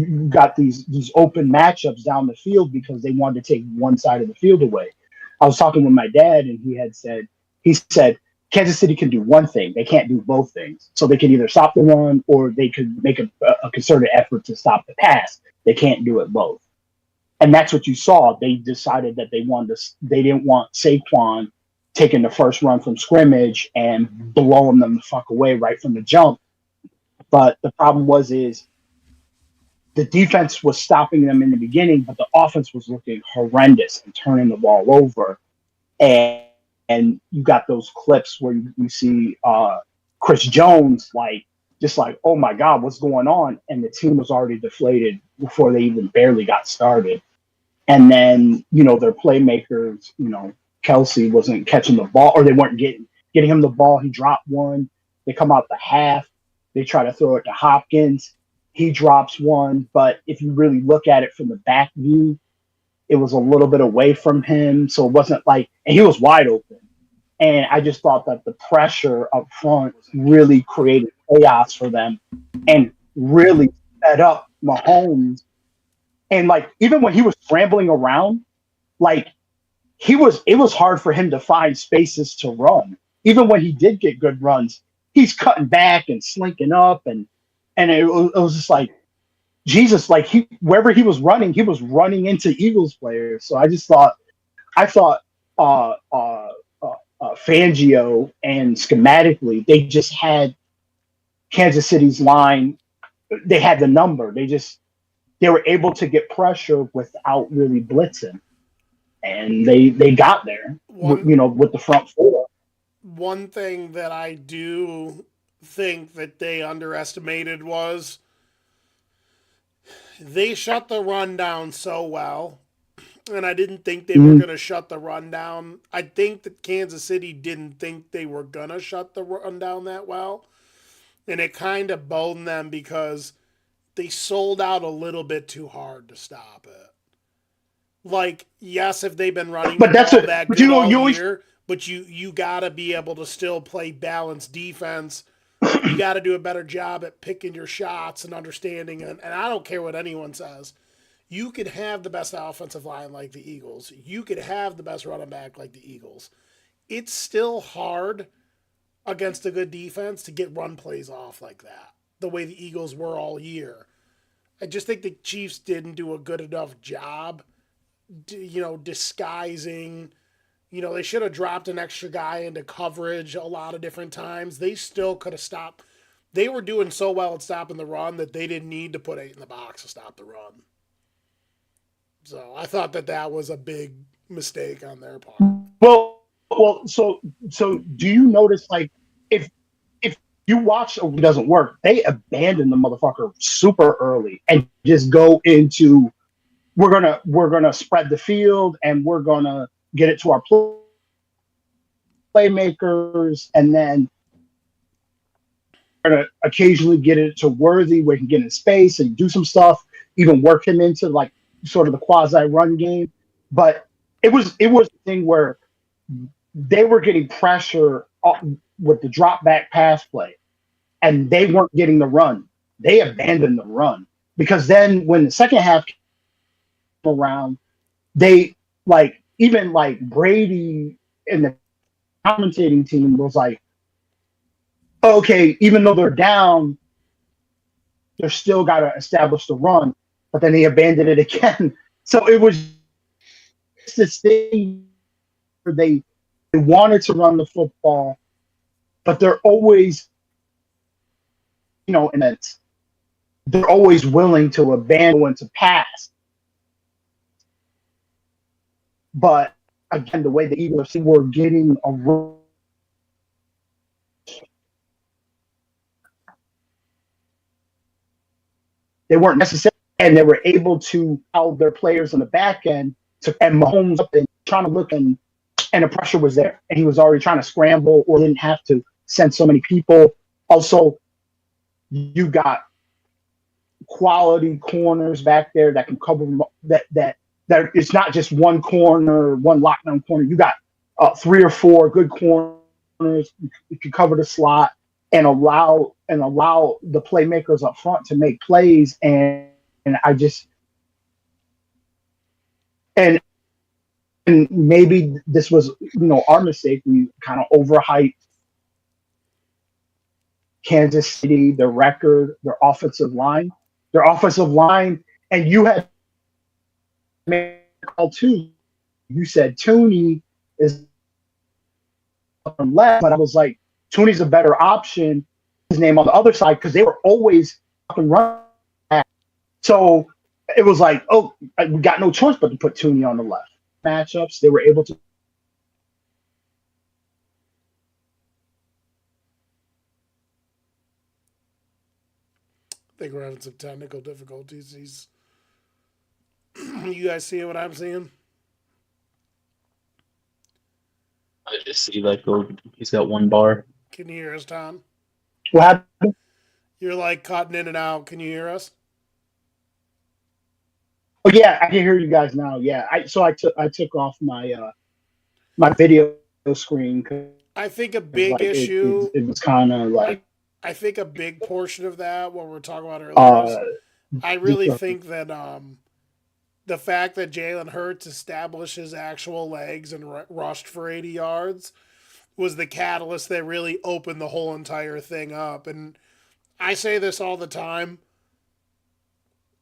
open matchups down the field because they wanted to take one side of the field away. I was talking with my dad, and he said Kansas City can do one thing, they can't do both things. So they can either stop the run or they could make a concerted effort to stop the pass. They can't do it both, and that's what you saw. They decided that they didn't want Saquon taking the first run from scrimmage and blowing them the fuck away right from the jump. But the problem is the defense was stopping them in the beginning, but the offense was looking horrendous and turning the ball over. And you got those clips where you see Chris Jones just like, oh my God, what's going on? And the team was already deflated before they even barely got started. And then, their playmakers, Kelsey wasn't catching the ball, or they weren't getting him the ball. He dropped one. They come out the half. They try to throw it to Hopkins. He drops one. But if you really look at it from the back view, it was a little bit away from him. So it wasn't and he was wide open. And I just thought that the pressure up front really created chaos for them and really set up Mahomes. And even when he was scrambling around, it was hard for him to find spaces to run. Even when he did get good runs, he's cutting back and slinking up, and it was just like Jesus. Wherever he was running into Eagles players. So I thought Fangio and schematically they just had Kansas City's line. They had the number. They were able to get pressure without really blitzing. And they got there, with the front four. One thing that I do think that they underestimated was they shut the run down so well. And I didn't think they were going to shut the run down. I think that Kansas City didn't think they were going to shut the run down that well. And it kind of boned them because they sold out a little bit too hard to stop it. Yes, if they've been running but that's that good all year, but you got to be able to still play balanced defense. You got to do a better job at picking your shots and understanding. And I don't care what anyone says. You could have the best offensive line like the Eagles. You could have the best running back like the Eagles. It's still hard against a good defense to get run plays off like that, the way the Eagles were all year. I just think the Chiefs didn't do a good enough job, disguising. They should have dropped an extra guy into coverage a lot of different times. They still could have stopped. They were doing so well at stopping the run that they didn't need to put 8 in the box to stop the run. So I thought that was a big mistake on their part. Well, so do you notice if you watch it doesn't work, they abandon the motherfucker super early and just go into we're gonna spread the field and we're gonna get it to our playmakers, and then we're gonna occasionally get it to Worthy where he can get in space and do some stuff, even work him into sort of the quasi run game. But it was a thing where they were getting pressure with the drop back pass play, and they weren't getting the run. They abandoned the run because then when the second half came around, they even Brady and the commentating team was like, okay, even though they're down, they're still got to establish the run. But then they abandoned it again. So it was this thing where they wanted to run the football, but they're always, and they're always willing to abandon and to pass. But again, the way the Eagles were getting a run, they weren't necessary. And they were able to hold their players on the back end and Mahomes up and trying to look, and the pressure was there. And he was already trying to scramble or didn't have to send so many people. Also, you got quality corners back there that can cover that it's not just one corner, one lockdown corner. You got 3 or 4 good corners. You can cover the slot. and allow the playmakers up front to make plays. And I just and and maybe this was our mistake. We kind of overhyped Kansas City, their record, their offensive line, and you had made a call too. You said Tooney is on left, but I was like, Tooney's a better option. His name on the other side because they were always fucking running. So it was like, oh, we got no choice but to put Tooney on the left. Matchups, they were able to. I think we're having some technical difficulties. You guys seeing what I'm seeing? I just see like he's got one bar. Can you hear us, Tom? What happened? You're like cutting in and out. Can you hear us? Oh yeah, I can hear you guys now. Yeah, I took off my my video screen because I think a big like issue. it was kind of like I think a big portion of that, what we were talking about earlier, uh is I really think that the fact that Jalen Hurts established his actual legs and rushed for 80 yards was the catalyst that really opened the whole entire thing up. And I say this all the time.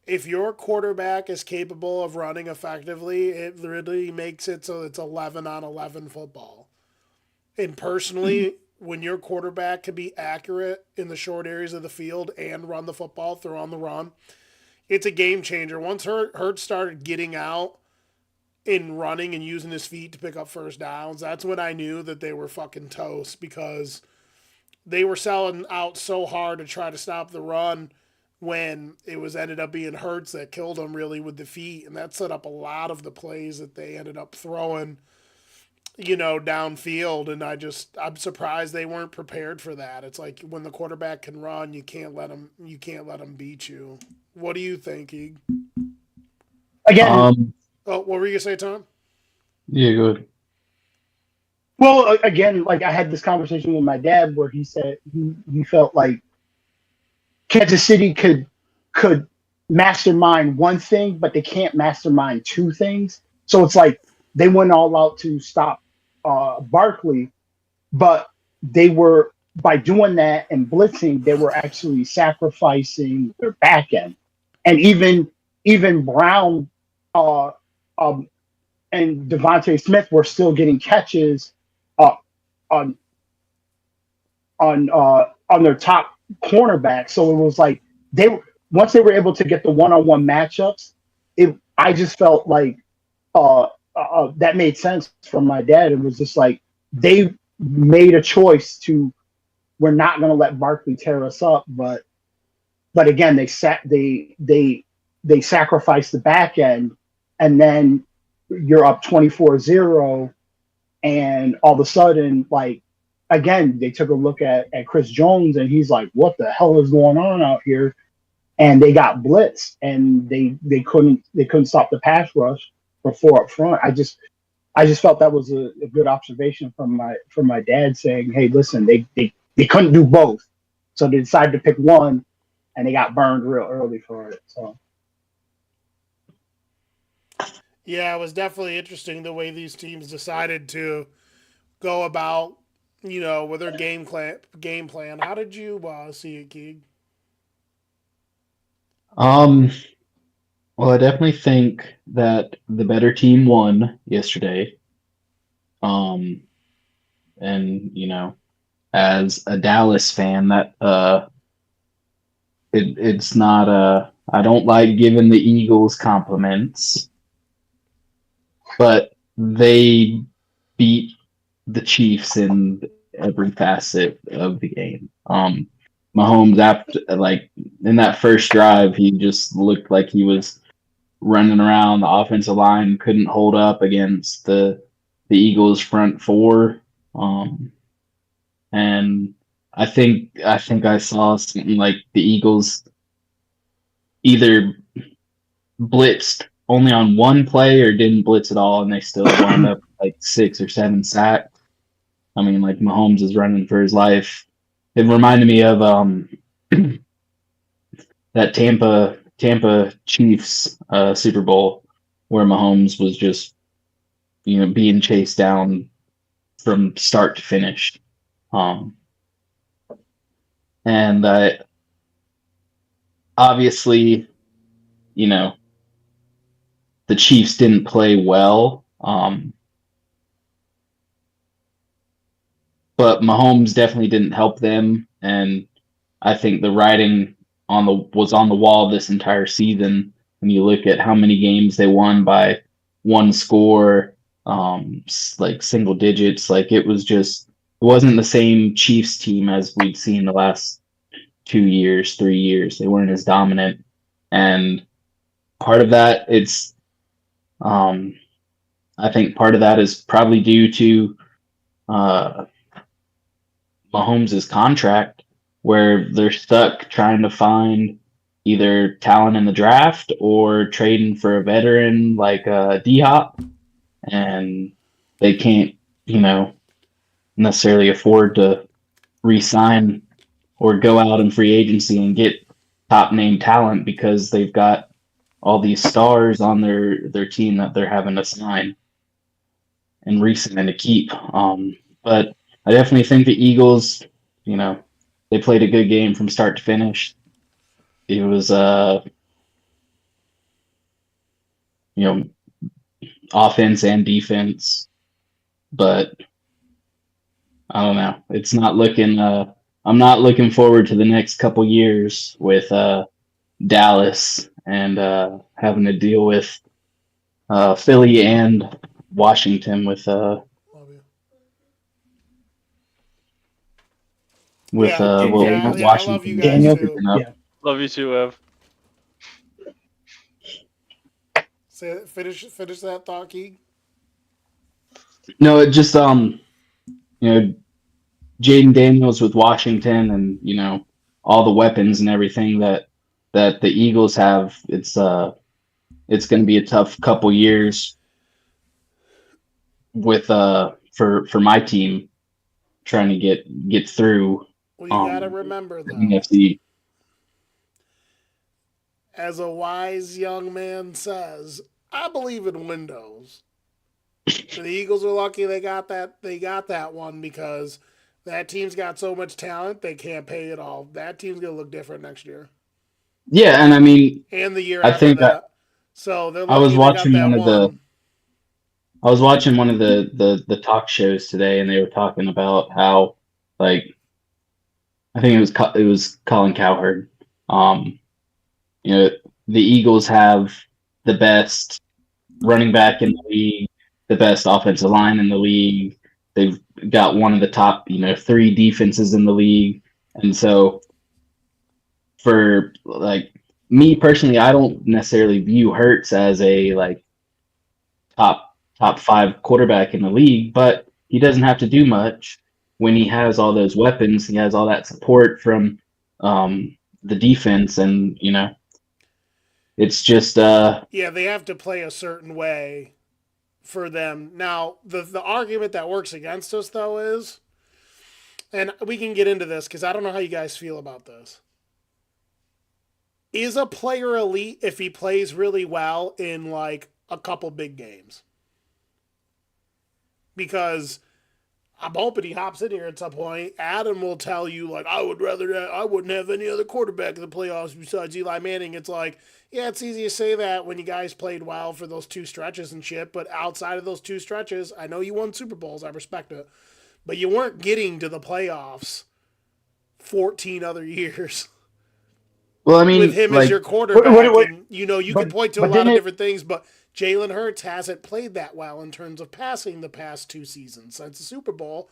If your quarterback is capable of running effectively, it really makes it so it's 11 on 11 football. And personally, when your quarterback can be accurate in the short areas of the field and run the football, throw on the run, it's a game changer. Once Hurts started getting out and running and using his feet to pick up first downs, that's when I knew that they were fucking toast because they were selling out so hard to try to stop the run when it was ended up being Hurts that killed them really with the feet, and that set up a lot of the plays that they ended up throwing, downfield. And I'm surprised they weren't prepared for that. It's like when the quarterback can run, you can't let him beat you. What do you think, Ig? again. Oh, what were you gonna say, Tom? Yeah, good. Well, again, like I had this conversation with my dad where he said he felt like Kansas City could mastermind one thing, but they can't mastermind two things. So it's like they went all out to stop Barkley, but they were by doing that and blitzing, they were actually sacrificing their back end, and even Brown uh, and Devontae Smith were still getting catches uh, on on their top cornerback. So it was like once they were able to get the one-on-one matchups, I just felt like that made sense from my dad. It was just like they made a choice to we're not going to let Barkley tear us up, but again they sacrificed the back end, and then you're up 24-0, and all of a sudden, like, again, they took a look at Chris Jones, and he's like, what the hell is going on out here? And they got blitzed, and they couldn't stop the pass rush for four up front. I just felt that was a good observation from my dad, saying, hey, listen, they couldn't do both, so they decided to pick one, and they got burned real early for it. So Yeah, it was definitely interesting the way these teams decided to go about, with their game plan. How did you see it, Keeg? Well, I definitely think that the better team won yesterday. And as a Dallas fan, that it's not I don't like giving the Eagles compliments, but they beat the Chiefs in every facet of the game. Mahomes, after like in that first drive, he just looked like he was running around. The offensive line couldn't hold up against the Eagles' front four. And I think I saw something like the Eagles either blitzed only on one play or didn't blitz at all, and they still wound up like 6 or 7 sacks. I mean, like Mahomes is running for his life it reminded me of that Tampa Chiefs Super Bowl where Mahomes was just being chased down from start to finish. And obviously, the Chiefs didn't play well. But Mahomes definitely didn't help them, and I think the writing was on the wall this entire season. When you look at how many games they won by one score, like single digits, like it wasn't the same Chiefs team as we'd seen the last 2 years, 3 years. They weren't as dominant, and part of that I think part of that is probably due to Mahomes' contract, where they're stuck trying to find either talent in the draft or trading for a veteran like D-Hop, and they can't, necessarily afford to re-sign or go out in free agency and get top name talent because they've got all these stars on their team that they're having to sign and re-sign and to keep. But I definitely think the Eagles, they played a good game from start to finish. It was, offense and defense, but I don't know. It's not looking. I'm not looking forward to the next couple years with Dallas and having to deal with Philly and Washington with Love you. I love you Washington guys Daniel, too. yeah. Love you too, Ev. Finish that thought, Keeg. No, it just Jaden Daniels with Washington and all the weapons and everything that the Eagles have. It's going to be a tough couple years with for my team trying to get through. Well, you gotta remember the though, NFC. as a wise young man says, I believe in windows. And the Eagles are lucky they got that one because that team's got so much talent they can't pay it all. That team's gonna look different next year Yeah, and I mean, and the year I after think that. So they're I was lucky they got watching that one. I was watching one of the talk shows today, and they were talking about how, like, I think it was Colin Cowherd. Um, the Eagles have the best running back in the league, the best offensive line in the league. They've got one of the top, three defenses in the league, and so for like me personally, I don't necessarily view Hurts as a top five quarterback in the league, but he doesn't have to do much when he has all those weapons. He has all that support from the defense, and it's just Yeah, they have to play a certain way for them. Now, the argument that works against us though is, and we can get into this because I don't know how you guys feel about this. Is a player elite if he plays really well in like a couple big games? Because I'm hoping he hops in here at some point. Adam will tell you, like, I wouldn't have any other quarterback in the playoffs besides Eli Manning. It's like, yeah, it's easy to say that when you guys played well for those two stretches and shit, but outside of those two stretches, I know you won Super Bowls, I respect it, but you weren't getting to the playoffs 14 other years well, I with mean, him as like, your quarterback. What, And, you could point to a but lot didn't of it? different things, but Jalen Hurts hasn't played that well in terms of passing the past two seasons since the Super Bowl.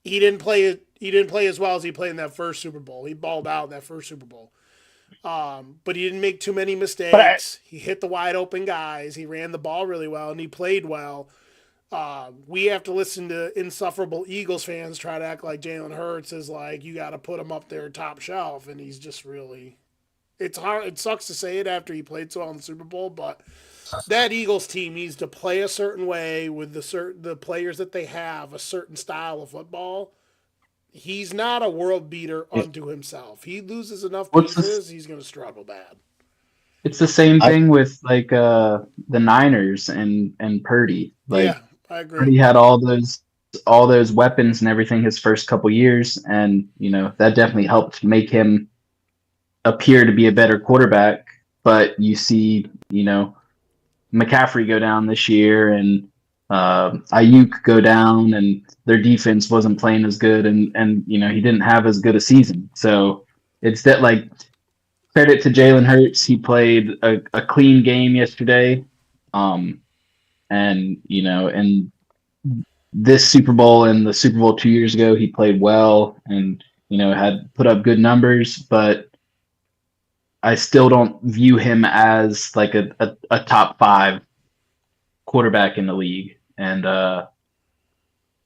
He didn't play. He didn't play as well as he played in that first Super Bowl. He balled out in that first Super Bowl, but he didn't make too many But I, mistakes. He hit the wide open guys. He ran the ball really well, and he played well. We have to listen to insufferable Eagles fans try to act like Jalen Hurts is like you got to put him up there top shelf, and he's just really. It's hard. It sucks to say it after he played so well in the Super Bowl, but that Eagles team needs to play a certain way with the players that they have, a certain style of football, he's not a world beater unto himself. He loses enough What's this? pieces, he's going to struggle bad. It's the same I- thing with like the Niners and Purdy. Like Yeah, I agree. Purdy had all those weapons and everything his first couple years, and that definitely helped make him appear to be a better quarterback. But you see, McCaffrey go down this year, and Ayuk go down, and their defense wasn't playing as good, and he didn't have as good a season. So it's that, like, credit to Jalen Hurts. He played a clean game yesterday, and this Super Bowl and the Super Bowl 2 years ago, he played well and had put up good numbers, but I still don't view him as like a top 5 quarterback in the league. And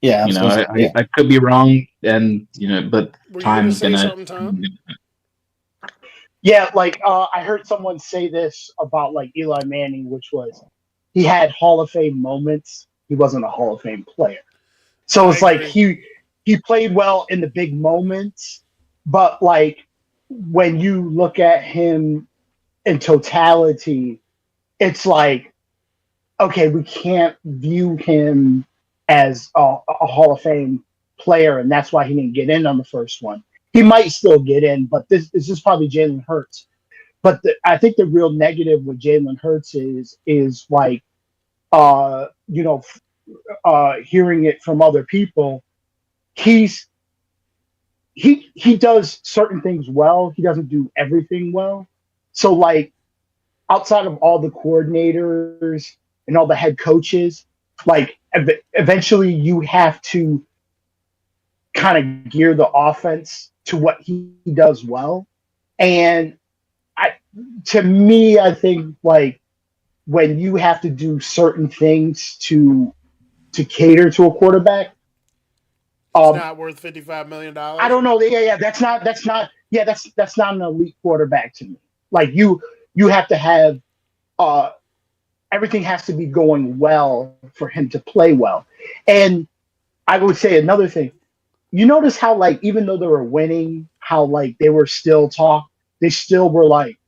Yeah, I could be wrong, and but Were you going to time's say gonna. something, Tom? Yeah, like I heard someone say this about like Eli Manning, which was he had Hall of Fame moments. He wasn't a Hall of Fame player. So it's like he played well in the big moments, but like when you look at him in totality, it's like, okay, we can't view him as a Hall of Fame player, and that's why he didn't get in on the first one. He might still get in, but this is probably Jalen Hurts. But I think the real negative with Jalen Hurts is like, hearing it from other people. He does certain things well. He doesn't do everything well. So like outside of all the coordinators and all the head coaches, like eventually you have to kind of gear the offense to what he does well. And to me, I think like when you have to do certain things to cater to a quarterback, It's not worth $55 million. I don't know. Yeah. That's not an elite quarterback to me. Like you have to have everything has to be going well for him to play well. And I would say another thing. You notice how like even though they were winning, how like they were still they still were like,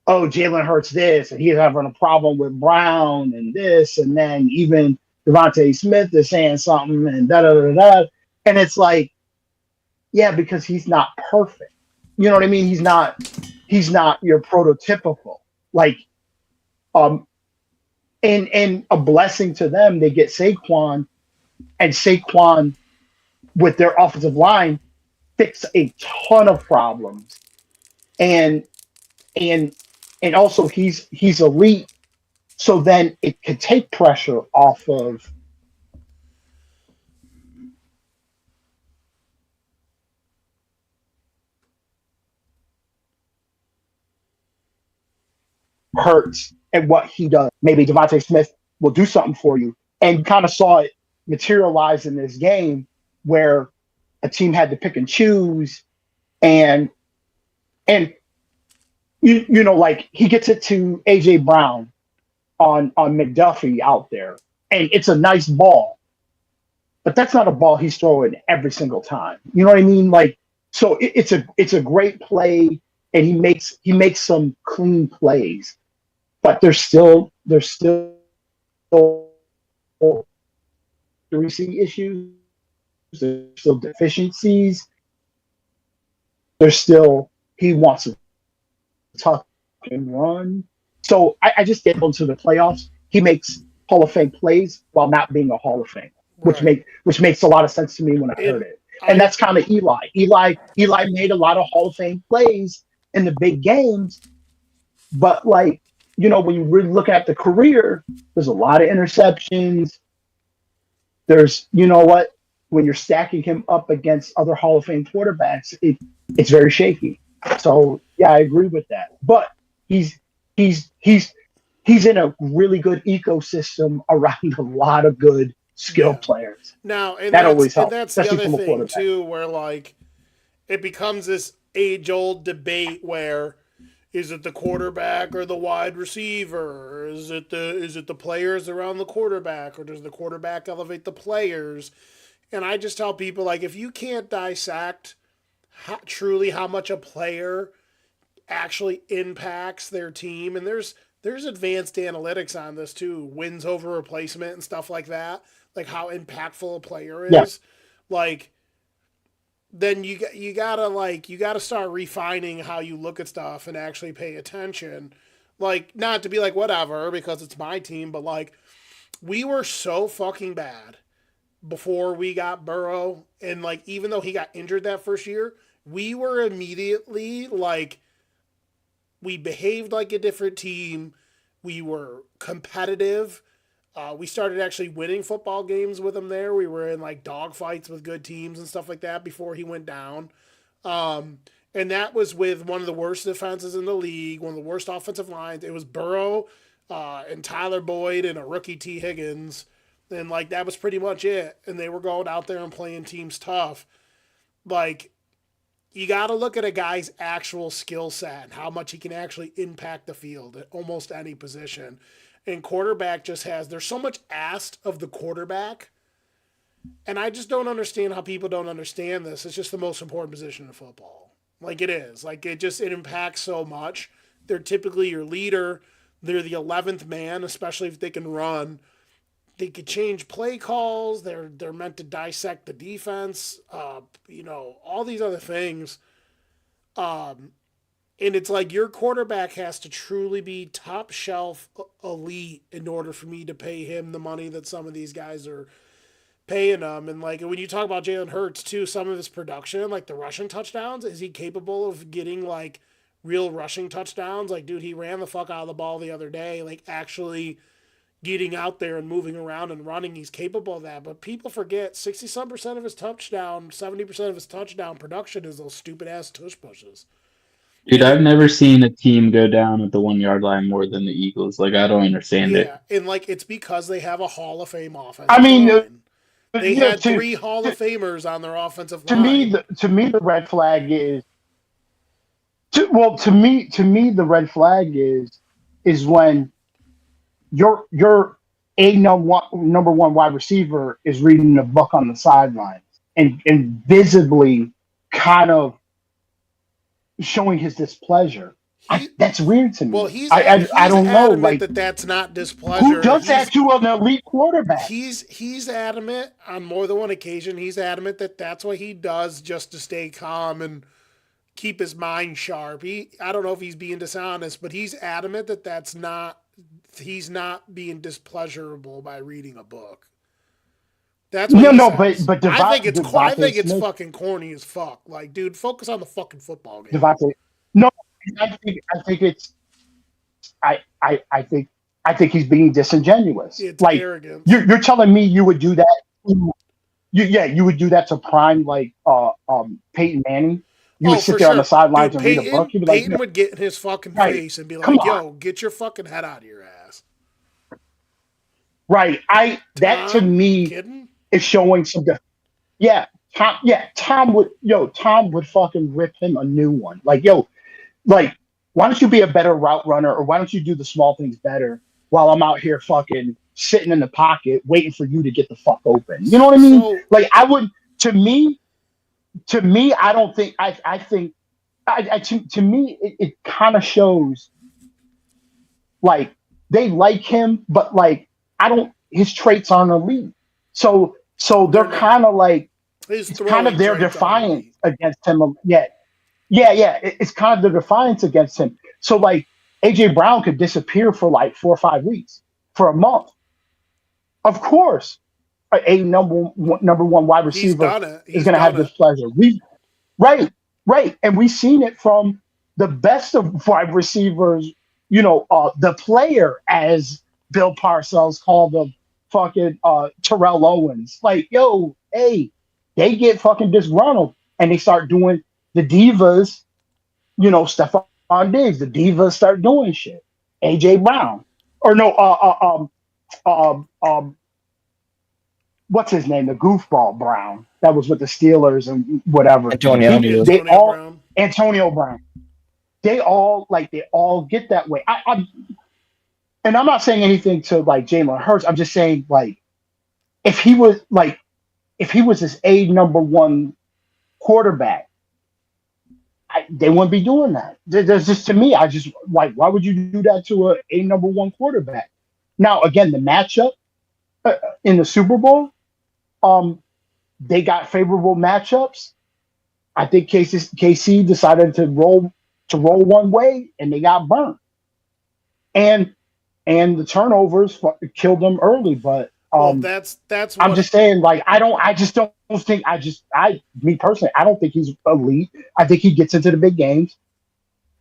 oh, Jalen Hurts this, and he's having a problem with Brown and this, and then even Devontae Smith is saying something and da da da da. And it's like, yeah, because he's not perfect. You know what I mean? He's not your prototypical. Like, and a blessing to them, they get Saquon, and Saquon with their offensive line fix a ton of problems. And also he's elite, so then it could take pressure off of Hurts and what he does. Maybe Devontae Smith will do something for you, and kind of saw it materialize in this game where a team had to pick and choose, and like he gets it to AJ Brown on McDuffie out there, and it's a nice ball, but that's not a ball he's throwing every single time. You know what I mean? Like, so it's a great play, and he makes some clean plays, but there's still accuracy issues. There's still deficiencies. There's still he wants to tuck and run. So I just get into the playoffs. He makes Hall of Fame plays while not being a Hall of Fame, which makes a lot of sense to me when I heard it. And that's kind of Eli. Eli made a lot of Hall of Fame plays in the big games, but like, when you really look at the career, there's a lot of interceptions. There's, when you're stacking him up against other Hall of Fame quarterbacks, it's very shaky. So yeah, I agree with that. But he's in a really good ecosystem around a lot of good skilled players. Now, and that always helps. And that's the other thing too, where like it becomes this age-old debate where is it the quarterback or the wide receiver? Or is it the players around the quarterback, or does the quarterback elevate the players? And I just tell people, like, if you can't dissect truly how much a player actually impacts their team, and there's advanced analytics on this too, wins over replacement and stuff like that, like how impactful a player Yeah. is, like then you gotta start refining how you look at stuff and actually pay attention. Like, not to be like whatever because it's my team, but like we were so fucking bad before we got Burrow, and like even though he got injured that first year, we were immediately like we behaved like a different team. We were competitive. We started actually winning football games with him there. We were in like dogfights with good teams and stuff like that before he went down. And that was with one of the worst defenses in the league, one of the worst offensive lines. It was Burrow and Tyler Boyd and a rookie T. Higgins. And like that was pretty much it. And they were going out there and playing teams tough. Like, you got to look at a guy's actual skill set and how much he can actually impact the field at almost any position. And quarterback just there's so much asked of the quarterback. And I just don't understand how people don't understand this. It's just the most important position in football. Like, it is. Like, it impacts so much. They're typically your leader. They're the 11th man, especially if they can run. They could change play calls. They're meant to dissect the defense. All these other things. And it's like your quarterback has to truly be top shelf elite in order for me to pay him the money that some of these guys are paying him. And like when you talk about Jalen Hurts too, some of his production, like the rushing touchdowns, is he capable of getting like real rushing touchdowns? Like, dude, he ran the fuck out of the ball the other day. Like, actually getting out there and moving around and running, he's capable of that. But people forget 60-some% of his touchdown, 70% of his touchdown production is those stupid ass tush pushes. Dude, I've never seen a team go down at the 1 yard line more than the Eagles. Like, I don't understand it. Yeah, and like it's because they have a Hall of Fame offensive I mean, line. They yeah, had three Hall of Famers on their offensive to line. me, the red flag is. To me, the red flag is when your number one wide receiver is reading a book on the sidelines and visibly kind of showing his displeasure. That's weird to me. Well, he's I don't know. Like, that's not displeasure. Who does that to an elite quarterback? He's adamant on more than one occasion. He's adamant that that's what he does just to stay calm and keep his mind sharp. I don't know if he's being dishonest, but he's adamant that he's not being displeasurable by reading a book. That's what says. But I think it's fucking corny as fuck. Like, dude, focus on the fucking football game. No, I think it's. I think he's being disingenuous. It's like arrogance. You're telling me you would do that? You would do that to prime like Peyton Manning. You would sit there on the sidelines and read a book. You'd be like, Peyton would get in his fucking face and be like, "Yo, get your fucking head out of your ass." Right. That to me is showing some. Tom would fucking rip him a new one. Like, why don't you be a better route runner, or why don't you do the small things better while I'm out here fucking sitting in the pocket waiting for you to get the fuck open? You know what I mean? So, like, I would. To me, I don't think. I think. To me, it kind of shows. Like, they like him, but like I don't. His traits aren't elite. So they're kind of like. It's kind of their defiance against him. Yeah. It's kind of the defiance against him. So like AJ Brown could disappear for like 4 or 5 weeks, for a month. Of course, a number one wide receiver is going to have displeasure. Right, and we've seen it from the best of wide receivers. The player, as Bill Parcells called the fucking Terrell Owens. Like, they get fucking disgruntled and they start doing the divas, Stephon Diggs. The divas start doing shit. AJ Brown, or no, what's his name? The goofball Brown that was with the Steelers and whatever. Antonio Brown. They all get that way. And I'm not saying anything to like Jalen Hurts. I'm just saying, like, if he was like, if he was this number one quarterback, they wouldn't be doing that. There's just to me, I just like, why would you do that to a number one quarterback? Now, again, the matchup in the Super Bowl, they got favorable matchups. I think KC decided to roll one way, and they got burnt. And the turnovers killed them early. But that's I'm just saying, like, I just don't think me personally, I don't think he's elite. I think he gets into the big games,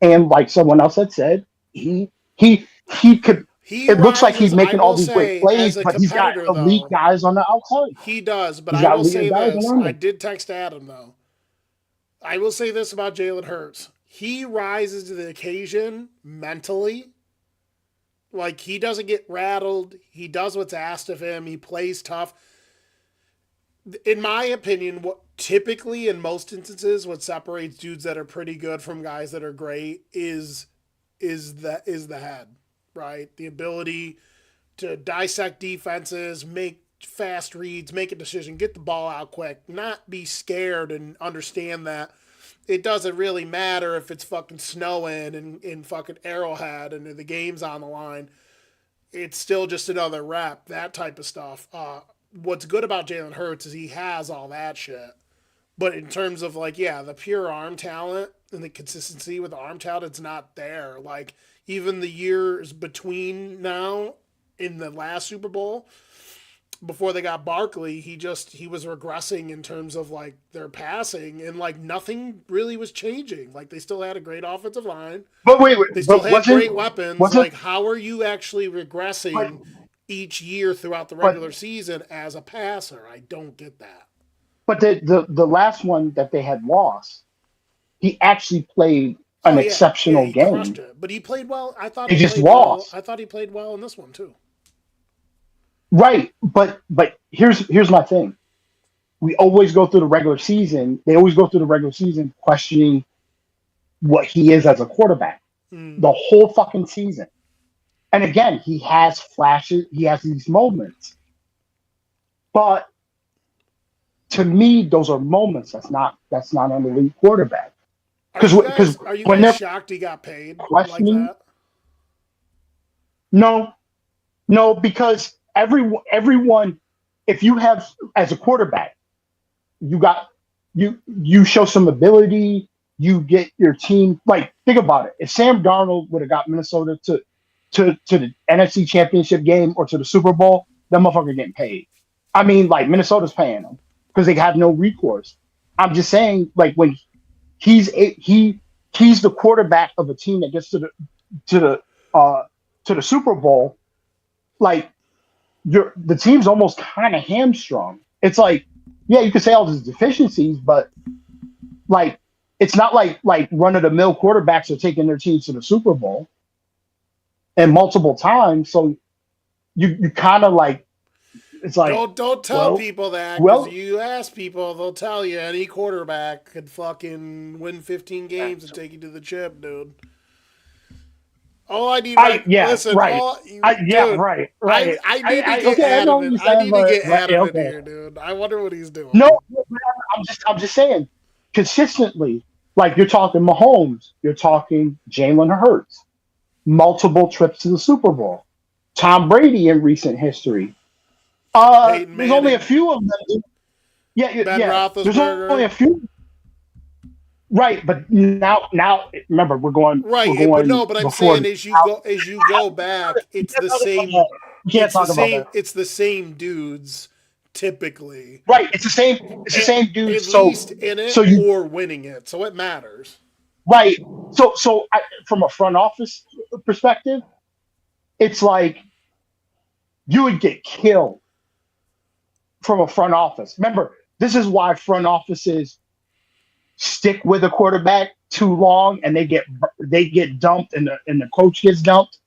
and like someone else had said, he could. It looks like he's making all these great plays, but he's got elite guys on the outside. He does, but He's I got will say guys this. around him. I did text Adam, though. I will say this about Jalen Hurts. He rises to the occasion mentally. Like, he doesn't get rattled. He does what's asked of him. He plays tough. In my opinion, what typically, in most instances, what separates dudes that are pretty good from guys that are great is the head. Right? The ability to dissect defenses, make fast reads, make a decision, get the ball out quick, not be scared, and understand that it doesn't really matter if it's fucking snowing in fucking Arrowhead and the game's on the line. It's still just another rep, that type of stuff. What's good about Jalen Hurts is he has all that shit. But in terms of, like, yeah, the pure arm talent and the consistency with the arm talent, it's not there. Like, even the years between now in the last Super Bowl, before they got Barkley, he was regressing in terms of, like, their passing, and, like, nothing really was changing. Like, they still had a great offensive line. But wait, they still had great weapons. Like, how are you actually regressing each year throughout the regular season as a passer? I don't get that. But the last one that they had lost, he actually played an exceptional he game. Crushed it. But he played well. I thought he just lost. Well. I thought he played well in this one too. Right, but here's my thing. We always go through the regular season. They always go through the regular season questioning what he is as a quarterback. The whole fucking season. And again, he has flashes. He has these moments. But to me, those are moments. That's not an elite quarterback. Because are you when guys they're shocked he got paid questioning, like that? No, because everyone, if you have as a quarterback, you show some ability, you get your team, like, think about it. If Sam Darnold would have got Minnesota to the NFC Championship game or to the Super Bowl, that motherfucker getting paid. I mean, like, Minnesota's paying him because they have no recourse. I'm just saying, like, when he's the quarterback of a team that gets to the Super Bowl, like, the team's almost kind of hamstrung. It's like, yeah, you can say all these deficiencies, but, like, it's not like run-of-the-mill quarterbacks are taking their teams to the Super Bowl and multiple times. So you kind of, like, it's like, don't tell people that, because you ask people, they'll tell you any quarterback could fucking win 15 games and take you to the chip, dude. All I need, listen. Right. I need to get Adam in here, dude. I wonder what he's doing. No, I'm just saying, consistently, like, you're talking Mahomes, you're talking Jalen Hurts, multiple trips to the Super Bowl, Tom Brady in recent history. There's only a few of them. Yeah. There's only a few. Right, but now, remember, we're going right. But I'm saying as you go back, it's the same. It's the same dudes typically. Right, it's the same dudes. At least in it or winning it, so it matters. Right. So from a front office perspective, it's like you would get killed from a front office. Remember, this is why front offices stick with a quarterback too long and they get dumped and the coach gets dumped,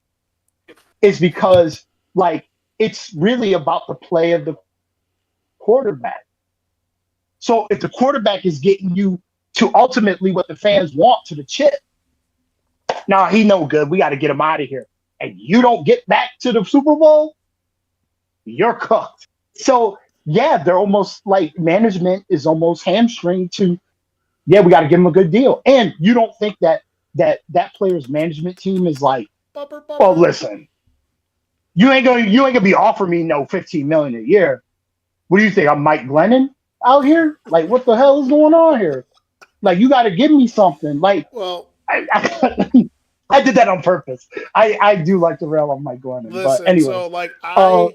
is because, like, it's really about the play of the quarterback. So if the quarterback is getting you to ultimately what the fans want, to the chip, nah, he no good, we got to get him out of here, and you don't get back to the Super Bowl, you're cooked. So yeah, they're almost like management is almost hamstringed to, yeah, we got to give him a good deal. And you don't think that that player's management team is like, Bumper, well, bumper. listen, you ain't gonna be offering me no 15 million a year. What do you think? I'm Mike Glennon out here? Like, what the hell is going on here? Like, you got to give me something. Like, Well, I did that on purpose. I do like to rail on Mike Glennon, but listen. anyway. So like Uh,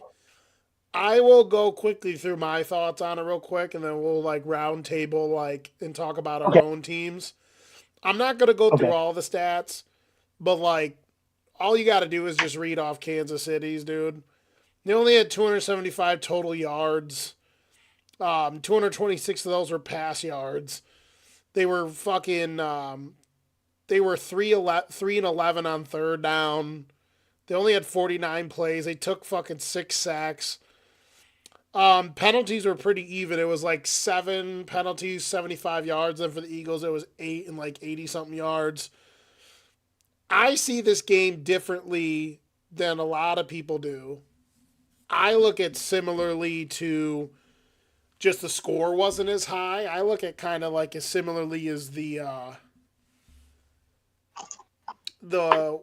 I will go quickly through my thoughts on it real quick, and then we'll like round table like and talk about our okay, own teams. I'm not gonna go through okay, all the stats, but like all you got to do is just read off Kansas City's, dude. They only had 275 total yards. 226 of those were pass yards. They were fucking. They were 3 and 11 on third down. They only had 49 plays. They took fucking 6 sacks. Penalties were pretty even. It was like 7 penalties, 75 yards. Then for the Eagles, it was 8 and like 80 something yards. I see this game differently than a lot of people do. I look at similarly to just the score wasn't as high. I look at kind of like as similarly as the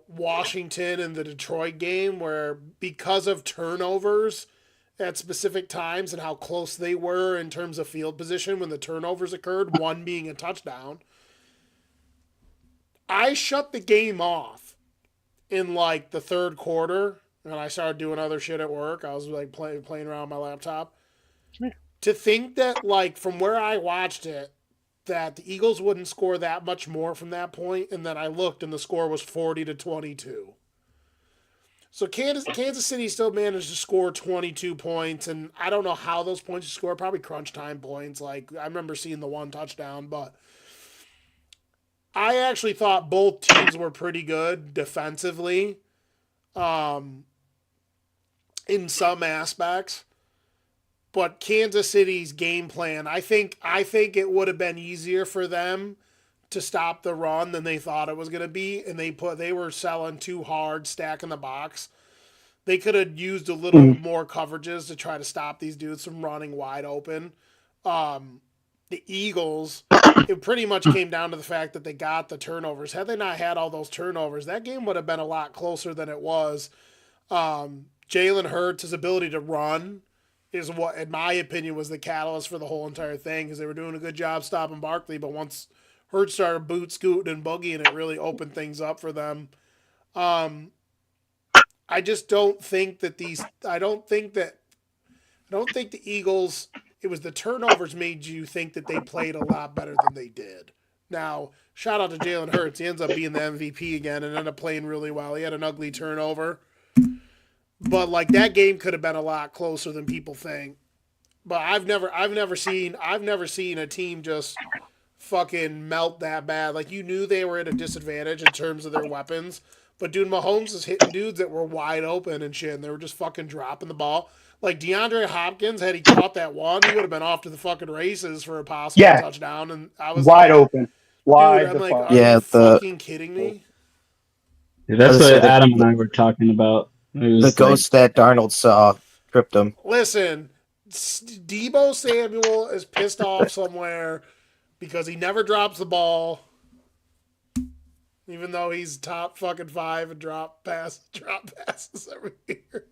Washington and the Detroit game, where because of turnovers at specific times and how close they were in terms of field position when the turnovers occurred, one being a touchdown, I shut the game off in like the third quarter and I started doing other shit at work. I was like playing around my laptop. To think that like from where I watched it, that the Eagles wouldn't score that much more from that point, and then I looked and the score was 40-22. So Kansas City still managed to score 22 points, and I don't know how those points scored. Probably crunch time points. Like I remember seeing the one touchdown, but I actually thought both teams were pretty good defensively, um, in some aspects. But Kansas City's game plan, I think it would have been easier for them to stop the run than they thought it was going to be, and they were selling too hard, stacking the box. They could have used a little mm, more coverages to try to stop these dudes from running wide open. Um, the Eagles, it pretty much came down to the fact that they got the turnovers. Had they not had all those turnovers, that game would have been a lot closer than it was. Jalen Hurts' ability to run is what, in my opinion, was the catalyst for the whole entire thing, because they were doing a good job stopping Barkley, but once Hurts started boot scooting and boogieing, it really opened things up for them. Um, I just don't think that these. I don't think the Eagles. It was the turnovers made you think that they played a lot better than they did. Now, shout out to Jalen Hurts. He ends up being the MVP again and ended up playing really well. He had an ugly turnover, but like that game could have been a lot closer than people think. But I've never seen a team just fucking melt that bad. Like you knew they were at a disadvantage in terms of their weapons. But dude, Mahomes is hitting dudes that were wide open and shit, and they were just fucking dropping the ball. Like DeAndre Hopkins, had he caught that one, he would have been off to the fucking races for a possible yeah, touchdown. And I was wide like, open, dude, wide I'm the like, fuck. are you Yeah, the fucking kidding me? I That's was gonna what say Adam and I were talking about. It the was like, ghost that Darnold saw tripped him. Listen, Debo Samuel is pissed off somewhere because he never drops the ball, even though he's top fucking five and drop passes every year.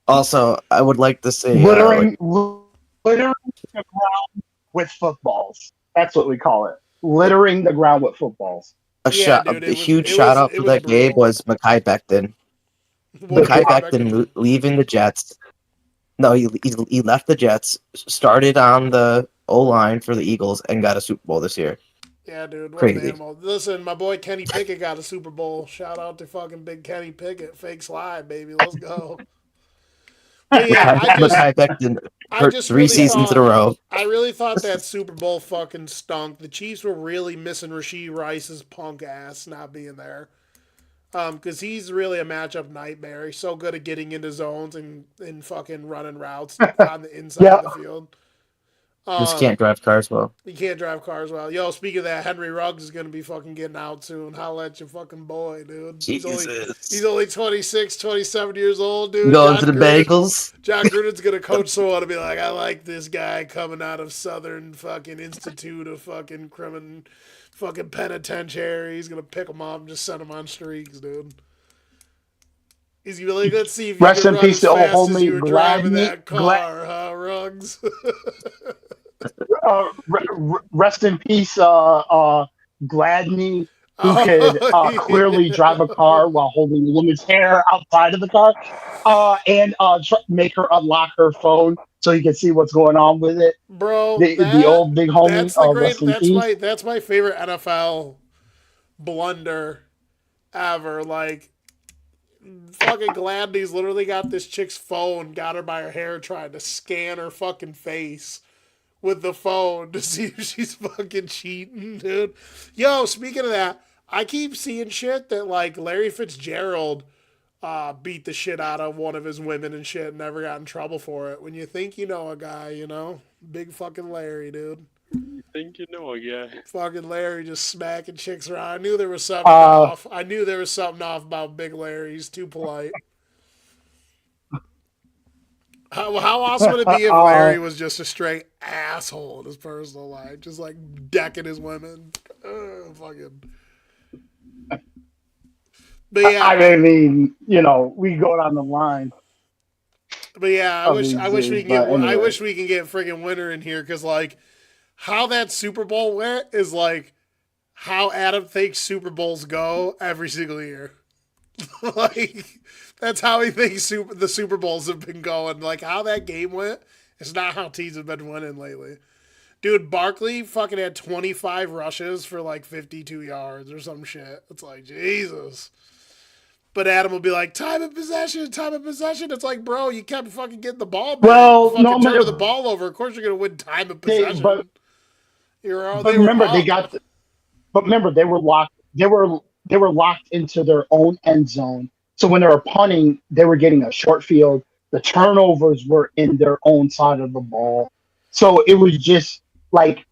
Also, I would like to say, Littering the ground with footballs. That's what we call it. Littering the ground with footballs. Yeah, dude, a huge shout out it for was that game brutal. was Makai Becton. What did The Makai Mekhi Becton Becton do? leaving the Jets. No, he left the Jets, started on the O line for the Eagles, and got a Super Bowl this year. Yeah, dude, what an Crazy. animal. Listen, my boy Kenny Pickett got a Super Bowl. Shout out to fucking big Kenny Pickett. Fake slide, baby. Let's go. But yeah, Makai Becton I hurt just 3 seasons in a row. I really thought that Super Bowl fucking stunk. The Chiefs were really missing Rashee Rice's punk ass not being there. Because he's really a matchup nightmare. He's so good at getting into zones and fucking running routes on the inside yeah, of the field. Just can't drive cars well. He can't drive cars well. Yo, speaking of that, Henry Ruggs is gonna be fucking getting out soon. Holla at your fucking boy, dude. He's only 26, 27 years old, dude. Going to the Bengals. John Gruden's gonna coach someone to be like, I like this guy coming out of Southern fucking Institute of fucking fucking penitentiary. He's gonna pick him up and just send him on streaks, dude. He's gonna be like, let's see if you Rest can in run peace as to old fast as you were homie driving Gladney. that car, huh, Ruggs? Rest in peace, Gladney, who could clearly drive a car while holding a woman's hair outside of the car, and make her unlock her phone so you can see what's going on with it. Bro, The old big homie. Rest in peace. That's my favorite NFL blunder ever. Like, fucking Gladney's literally got this chick's phone, got her by her hair, trying to scan her fucking face with the phone to see if she's fucking cheating, dude. Yo, speaking of that, I keep seeing shit that, like, Larry Fitzgerald beat the shit out of one of his women and shit and never got in trouble for it. When you think you know a guy, you know? Big fucking Larry, dude. You think you know a guy. Fucking Larry just smacking chicks around. I knew there was something off. I knew there was something off about Big Larry. He's too polite. How awesome would it be if Larry was just a straight asshole in his personal life, just like decking his women? Fucking. But yeah, I mean, you know, we go down the line. But yeah, I wish we can get. Anyway. I wish we can get friggin' Winter in here because like how that Super Bowl went is like how Adam thinks Super Bowls go every single year. Like that's how he thinks the Super Bowls have been going. Like how that game went is not how teams have been winning lately. Dude, Barkley fucking had 25 rushes for like 52 yards or some shit. It's like, Jesus. But Adam will be like, time of possession. It's like, bro, you kept fucking getting the ball back. Well, fucking turning the ball over. Of course you're going to win time of possession. But remember, they were locked. They were locked into their own end zone. So when they were punting, they were getting a short field. The turnovers were in their own side of the ball. So it was just like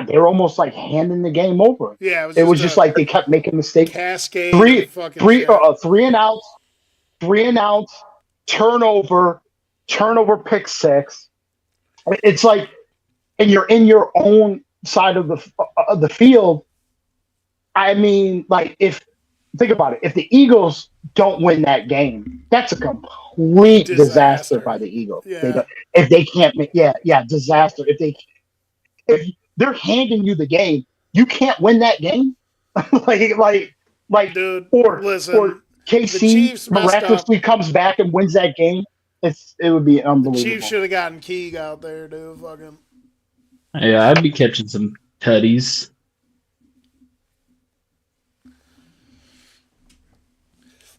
they were almost like handing the game over. Yeah, it was just like they kept making mistakes. Cascade, three and outs, turnover, pick six. It's like, and you're in your own side of the field. I mean, like think about it. If the Eagles don't win that game, that's a complete disaster by the Eagles. Yeah. If they can't make, disaster. If they're handing you the game, you can't win that game. like, dude. Or KC miraculously comes back and wins that game. It would be unbelievable. The Chiefs should have gotten Keeg out there, dude. Fucking. Yeah, I'd be catching some tutties.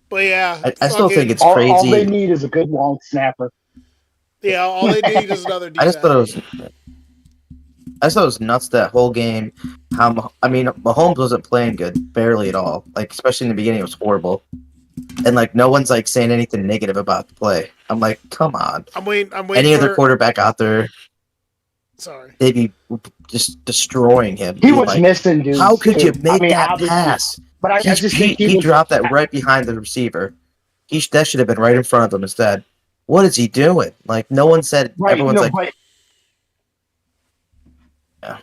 But yeah, I still think it's crazy. All they need is a good long snapper. Yeah, all they need is another defense. I just thought it was nuts that whole game. Mahomes wasn't playing good, barely at all. Like especially in the beginning, it was horrible, and like no one's like saying anything negative about the play. I'm like, come on. I'm waiting. Any other quarterback out there? Sorry, they'd be just destroying him. He was missing, dude. How could you make that pass? But I just think he dropped that right behind the receiver. That should have been right in front of him instead. What is he doing? Like no one said. Right, everyone's yeah.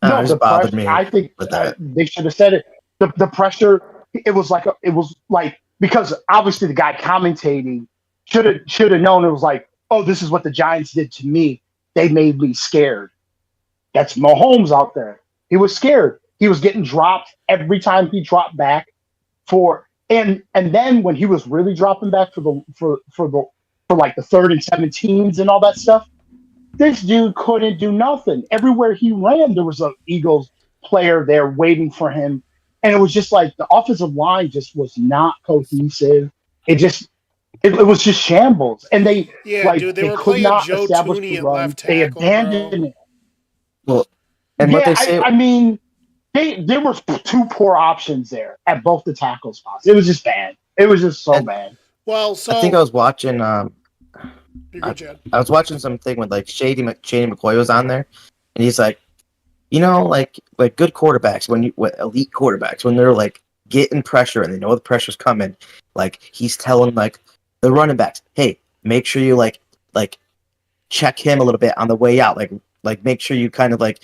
No, it bothered me. I think with that. They should have said it. The pressure. It was like because obviously the guy commentating should have known. It was like, oh, this is what the Giants did to me. They made me scared. That's Mahomes out there. He was scared. He was getting dropped every time he dropped back and then when he was really dropping back for like the 3rd and 17s and all that stuff, this dude couldn't do nothing. Everywhere he ran, there was an Eagles player there waiting for him. And it was just like the offensive line just was not cohesive. It was just shambles. And they were playing Joe Tooney at left tackle. They abandoned it. Well, and what they say, I mean, there were 2 poor options there at both the tackle spots. It was just bad. It was just so bad. Well, so I think I was watching. You're good, Chad. I was watching something with like Shady McCoy was on there, and he's like, like good quarterbacks elite quarterbacks when they're like getting pressure and they know the pressure's coming, like he's telling like the running backs, hey, make sure you like check him a little bit on the way out, like make sure you kind of like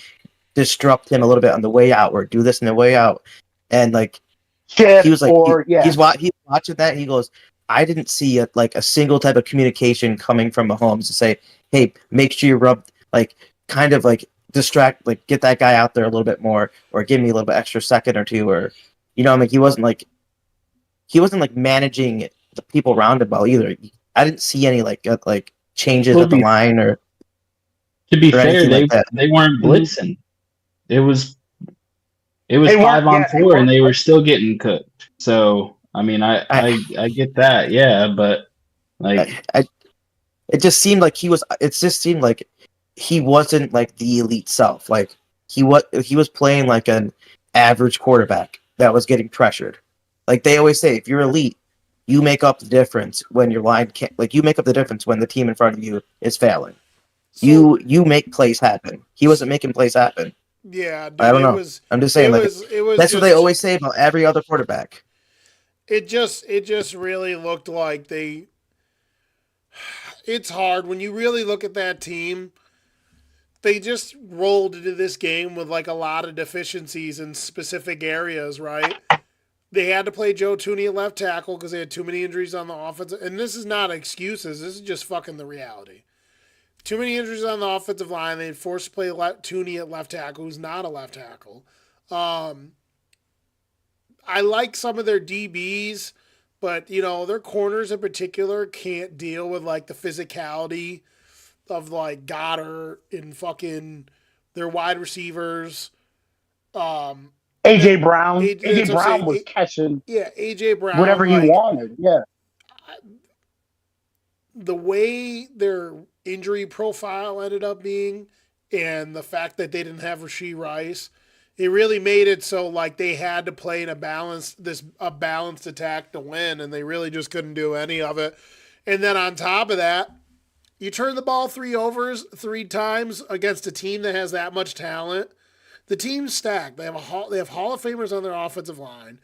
disrupt him a little bit on the way out or do this on the way out, and like he was like he's watching that and he goes, I didn't see a single type of communication coming from Mahomes to say, hey, make sure you rub like kind of like distract, like get that guy out there a little bit more, or give me a little bit extra second or two, or I mean, he wasn't like managing the people around him well either. I didn't see any like changes at the line or to be fair, anything like that. they weren't blitzing. It was They weren't- 5-on-4 and they were still getting cooked. So I mean, I get that, yeah, but like it just seemed like he wasn't like the elite self. Like he was playing like an average quarterback that was getting pressured. Like they always say, if you're elite, you make up the difference when your line can't. Like you make up the difference when the team in front of you is failing. So, You make plays happen. He wasn't making plays happen. yeah, dude, I don't know. I'm just saying, it was that's what they always say about every other quarterback. It just really looked like it's hard when you really look at that team. They just rolled into this game with like a lot of deficiencies in specific areas, right? They had to play Joe Tooney at left tackle because they had too many injuries on the offensive. And this is not excuses. This is just fucking the reality. Too many injuries on the offensive line. They forced to play Tooney at left tackle, who's not a left tackle. I like some of their DBs, but their corners in particular can't deal with like the physicality of like Goddard and fucking their wide receivers. AJ Brown. that's AJ what I'm Brown saying. was catching AJ Brown, whatever he like, wanted. Yeah. The way their injury profile ended up being, and the fact that they didn't have Rashee Rice, it really made it so like they had to play in a balanced attack to win, and they really just couldn't do any of it. And then on top of that, you turn the ball 3 times against a team that has that much talent. The team's stacked. They have Hall of Famers on their offensive line.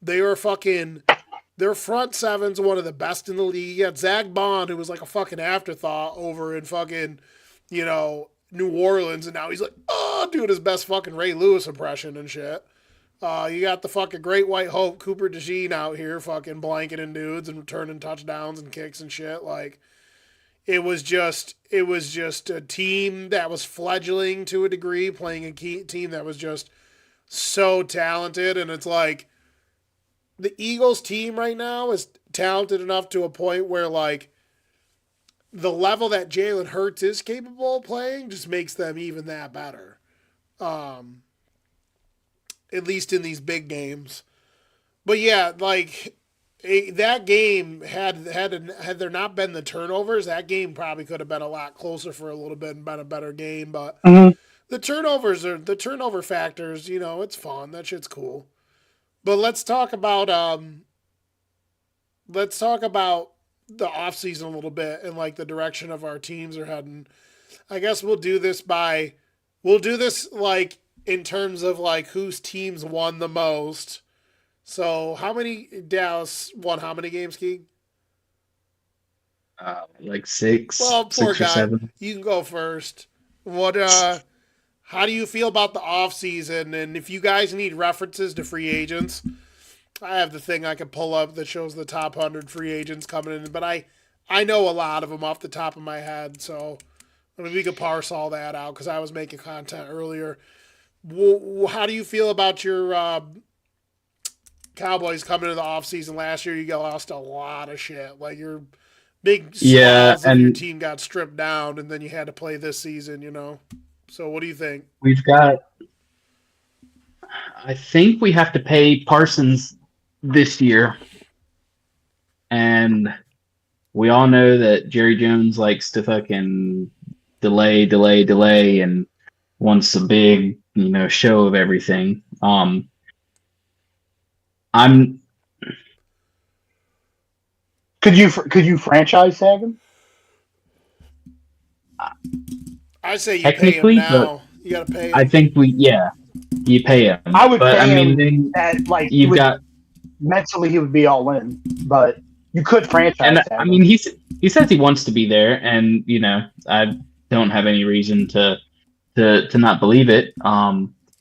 Their front seven's one of the best in the league. You got Zach Bond, who was like a fucking afterthought over in fucking, New Orleans, and now he's like, doing his best fucking Ray Lewis impression and shit. You got the fucking Great White Hope, Cooper DeJean out here fucking blanketing dudes and returning touchdowns and kicks and shit. Like, it was just a team that was fledgling to a degree, playing a team that was just so talented. And it's like the Eagles team right now is talented enough to a point where like the level that Jalen Hurts is capable of playing just makes them even that better. At least in these big games. But yeah, like that game had there not been the turnovers, that game probably could have been a lot closer for a little bit and been a better game. But the turnover factors. It's fun. That shit's cool. But let's talk about the offseason a little bit and like the direction of our teams are heading. I guess we'll do this like in terms of like whose teams won the most. So Dallas won how many games, Keeg? Like 6. Well, poor 6 guy. or 7. You can go first. How do you feel about the offseason? And if you guys need references to free agents, I have the thing I can pull up that shows the top 100 free agents coming in, but I know a lot of them off the top of my head, so I mean, we could parse all that out because I was making content earlier. How do you feel about your Cowboys coming into the offseason? Last year, you lost a lot of shit. Like, your big swaths of your team got stripped down, and then you had to play this season, So what do you think? I think we have to pay Parsons this year. And we all know that Jerry Jones likes to fucking delay, and wants a big, show of everything. Could you franchise tag him? I say you pay him technically, but now. You got to pay I him. think you pay him. I would But I pay mean, him then at like he you've would got, mentally he would be all in, but you could and franchise I tag mean, him. he says he wants to be there, and I don't have any reason to not believe it.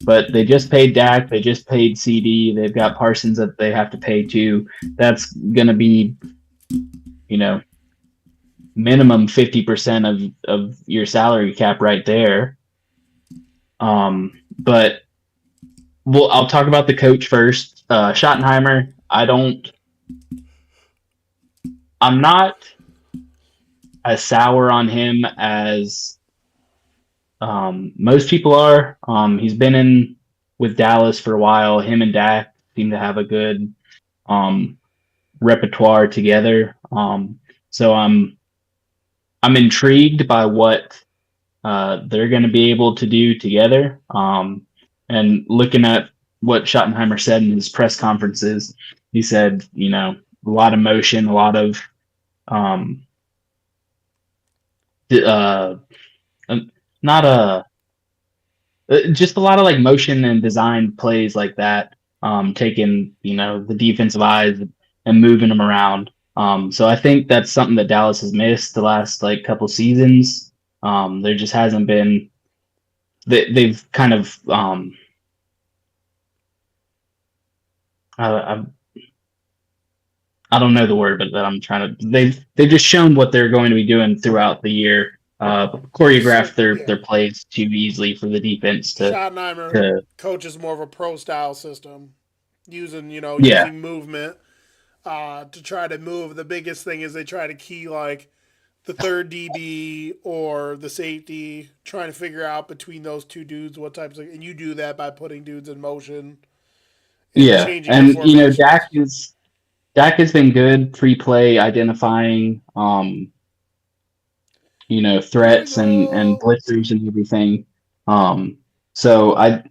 But they just paid Dak, they just paid CD, they've got Parsons that they have to pay too. That's gonna be, you know, minimum 50% of your salary cap right there. But I'll talk about the coach first. Schottenheimer, I'm not as sour on him as most people are. He's been in with Dallas for a while. Him and Dak seem to have a good repertoire together. So I'm intrigued by what they're going to be able to do together. And looking at what Schottenheimer said in his press conferences, he said, a lot of motion, a lot of uh, not just a lot of like motion and design plays like that, taking the defensive eyes and moving them around. So I think that's something that Dallas has missed the last like couple seasons. There just hasn't been. They've kind of I don't know the word, but that I'm trying to. They've just shown what they're going to be doing throughout the year. Choreographed their plays too easily for the defense Schottenheimer coaches more of a pro style system, using Yeah. using movement to try to move. The biggest thing is they try to key like the third DB or the safety, trying to figure out between those two dudes what types of, and you do that by putting dudes in motion. And Yeah, changing and the formations. Dak has been good free play identifying threats and blitzers and everything. So I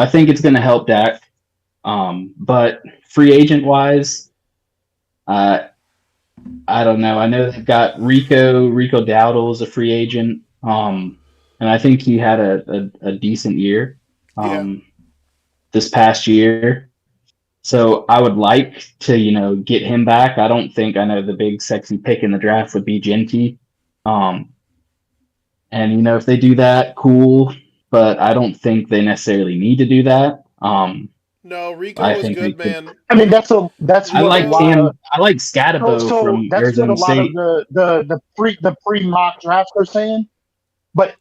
think it's going to help Dak. But free agent wise, I don't know. I know they've got Rico Dowdle is a free agent. And I think he had a decent year this past year. So I would like to, get him back. I know the big sexy pick in the draft would be Genty. And if they do that, cool. But I don't think they necessarily need to do that. No, Rico I was think good, they could- man. I mean, that's I what like a lot Cam. of, I like Scatabo so from that's what a Arizona lot of State. the pre mock drafts are saying. But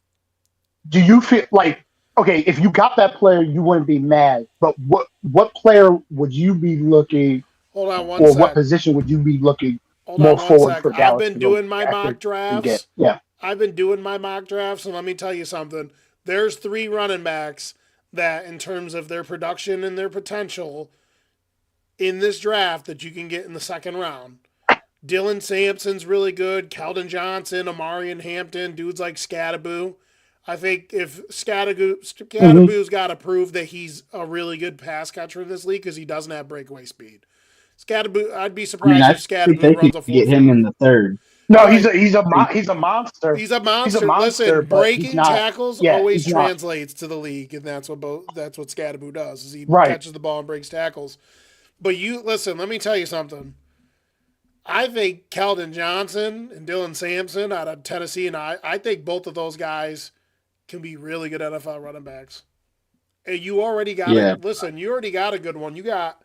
do you feel like, okay, if you got that player, you wouldn't be mad. But what player would you be looking, Hold on one or sec. what position would you be looking Hold more on one forward sec. for I've Dallas been to go doing my after mock and get? drafts. Yeah. I've been doing my mock drafts, and let me tell you something. There's 3 running backs that, in terms of their production and their potential in this draft, that you can get in the second round. Dylan Sampson's really good. Keldon Johnson, Amarian Hampton, dudes like Scattaboo. I think if Scattaboo's got to prove that he's a really good pass catcher in this league because he doesn't have breakaway speed. Scattaboo, I'd be surprised I if think they Scattaboo runs a could get him 4.5. in the third. No, Right. he's a monster. He's a monster. He's a monster, Listen, but he's breaking not. tackles Yeah, always he's not. translates to the league, and that's what Scattaboo does. Is he Right. catches the ball and breaks tackles. But listen. Let me tell you something. I think Keldon Johnson and Dylan Sampson out of Tennessee, and I think both of those guys can be really good NFL running backs. And you already got Yeah. listen, you already got a good one. You got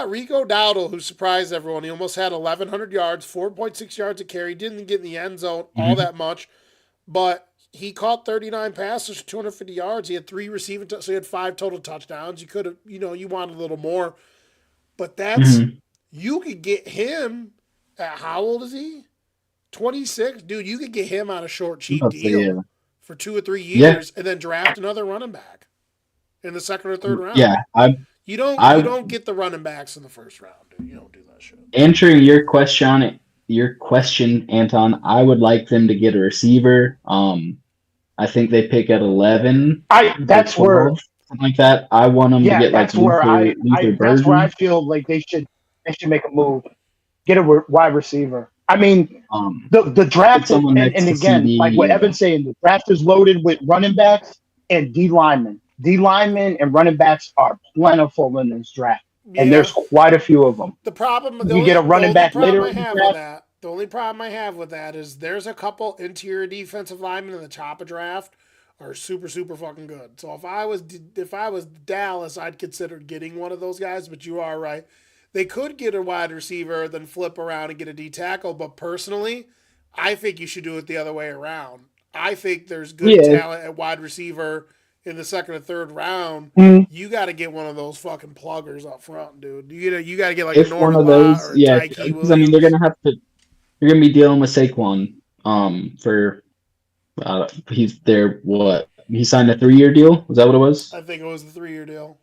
Rico Dowdle, who surprised everyone. He almost had 1,100 yards, 4.6 yards a carry. Didn't get in the end zone all that much, but he caught 39 passes, 250 yards. He had 3 receiving, so he had 5 total touchdowns. You could have, you wanted a little more, but that's you could get him at, how old is he? 26, dude. You could get him on a short, cheap deal for 2 or 3 years, and then draft another running back in the second or third round. Yeah, You don't get the running backs in the first round, dude. You don't do that shit. answering your question, Anton, I would like them to get a receiver. I think they pick at 11. That's 12, where, something like that. I want them to get like that's where Luther that's where I Burden. feel like they should make a move, get a wide receiver. I mean, the draft, someone next and to again, CD, like what Evan's saying, the draft is loaded with running backs and D linemen. D linemen and running backs are plentiful in this draft, and Yeah. there's quite a few of them. You get a running back later in the draft. The only problem I have with that is there's a couple interior defensive linemen in the top of draft are super fucking good. So if I was Dallas, I'd consider getting one of those guys. But you are right; they could get a wide receiver, then flip around and get a D tackle. But personally, I think you should do it the other way around. I think there's good Yeah. talent at wide receiver in the second or third round. Mhm. You got to get one of those fucking pluggers up front, dude. You got to get like If Norman one of Watt those, or yeah, Tyke because I mean Williams. they're gonna be dealing with Saquon. For he's there. What he signed a 3-year deal? Was that what it was? I think it was the 3-year deal.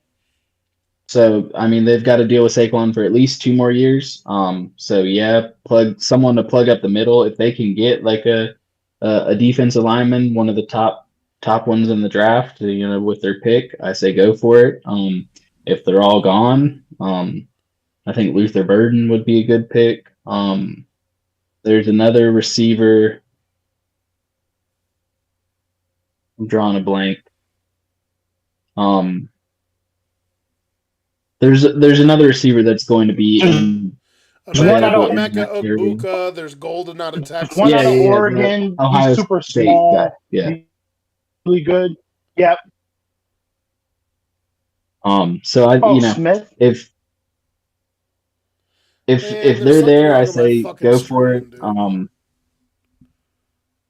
So I mean they've got to deal with Saquon for at least 2 more years. So yeah, plug someone to plug up the middle if they can get like a defensive lineman, one of the top ones in the draft. With their pick, I say go for it. If they're all gone, I think Luther Burden would be a good pick. There's another receiver. I'm drawing a blank. There's another receiver that's going to be in Emeka that area. Ogbuka. There's Golden out of Texas. One out of Yeah, Oregon. the Ohio He's super State small. guy. Yeah. He's really good. Yep. So Smith. if Man, they're there's something there, wrong I with my say fucking go for it. screen,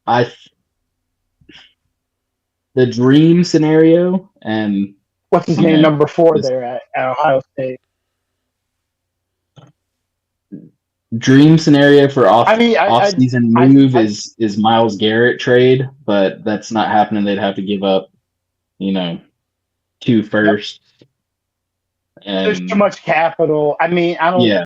dude. The dream scenario and What's his name? Number 4 there at Ohio State. dream scenario for I off-season move is Myles Garrett trade, but that's not happening. They'd have to give up, 2 firsts. There's And too much capital. I mean, I don't. yeah.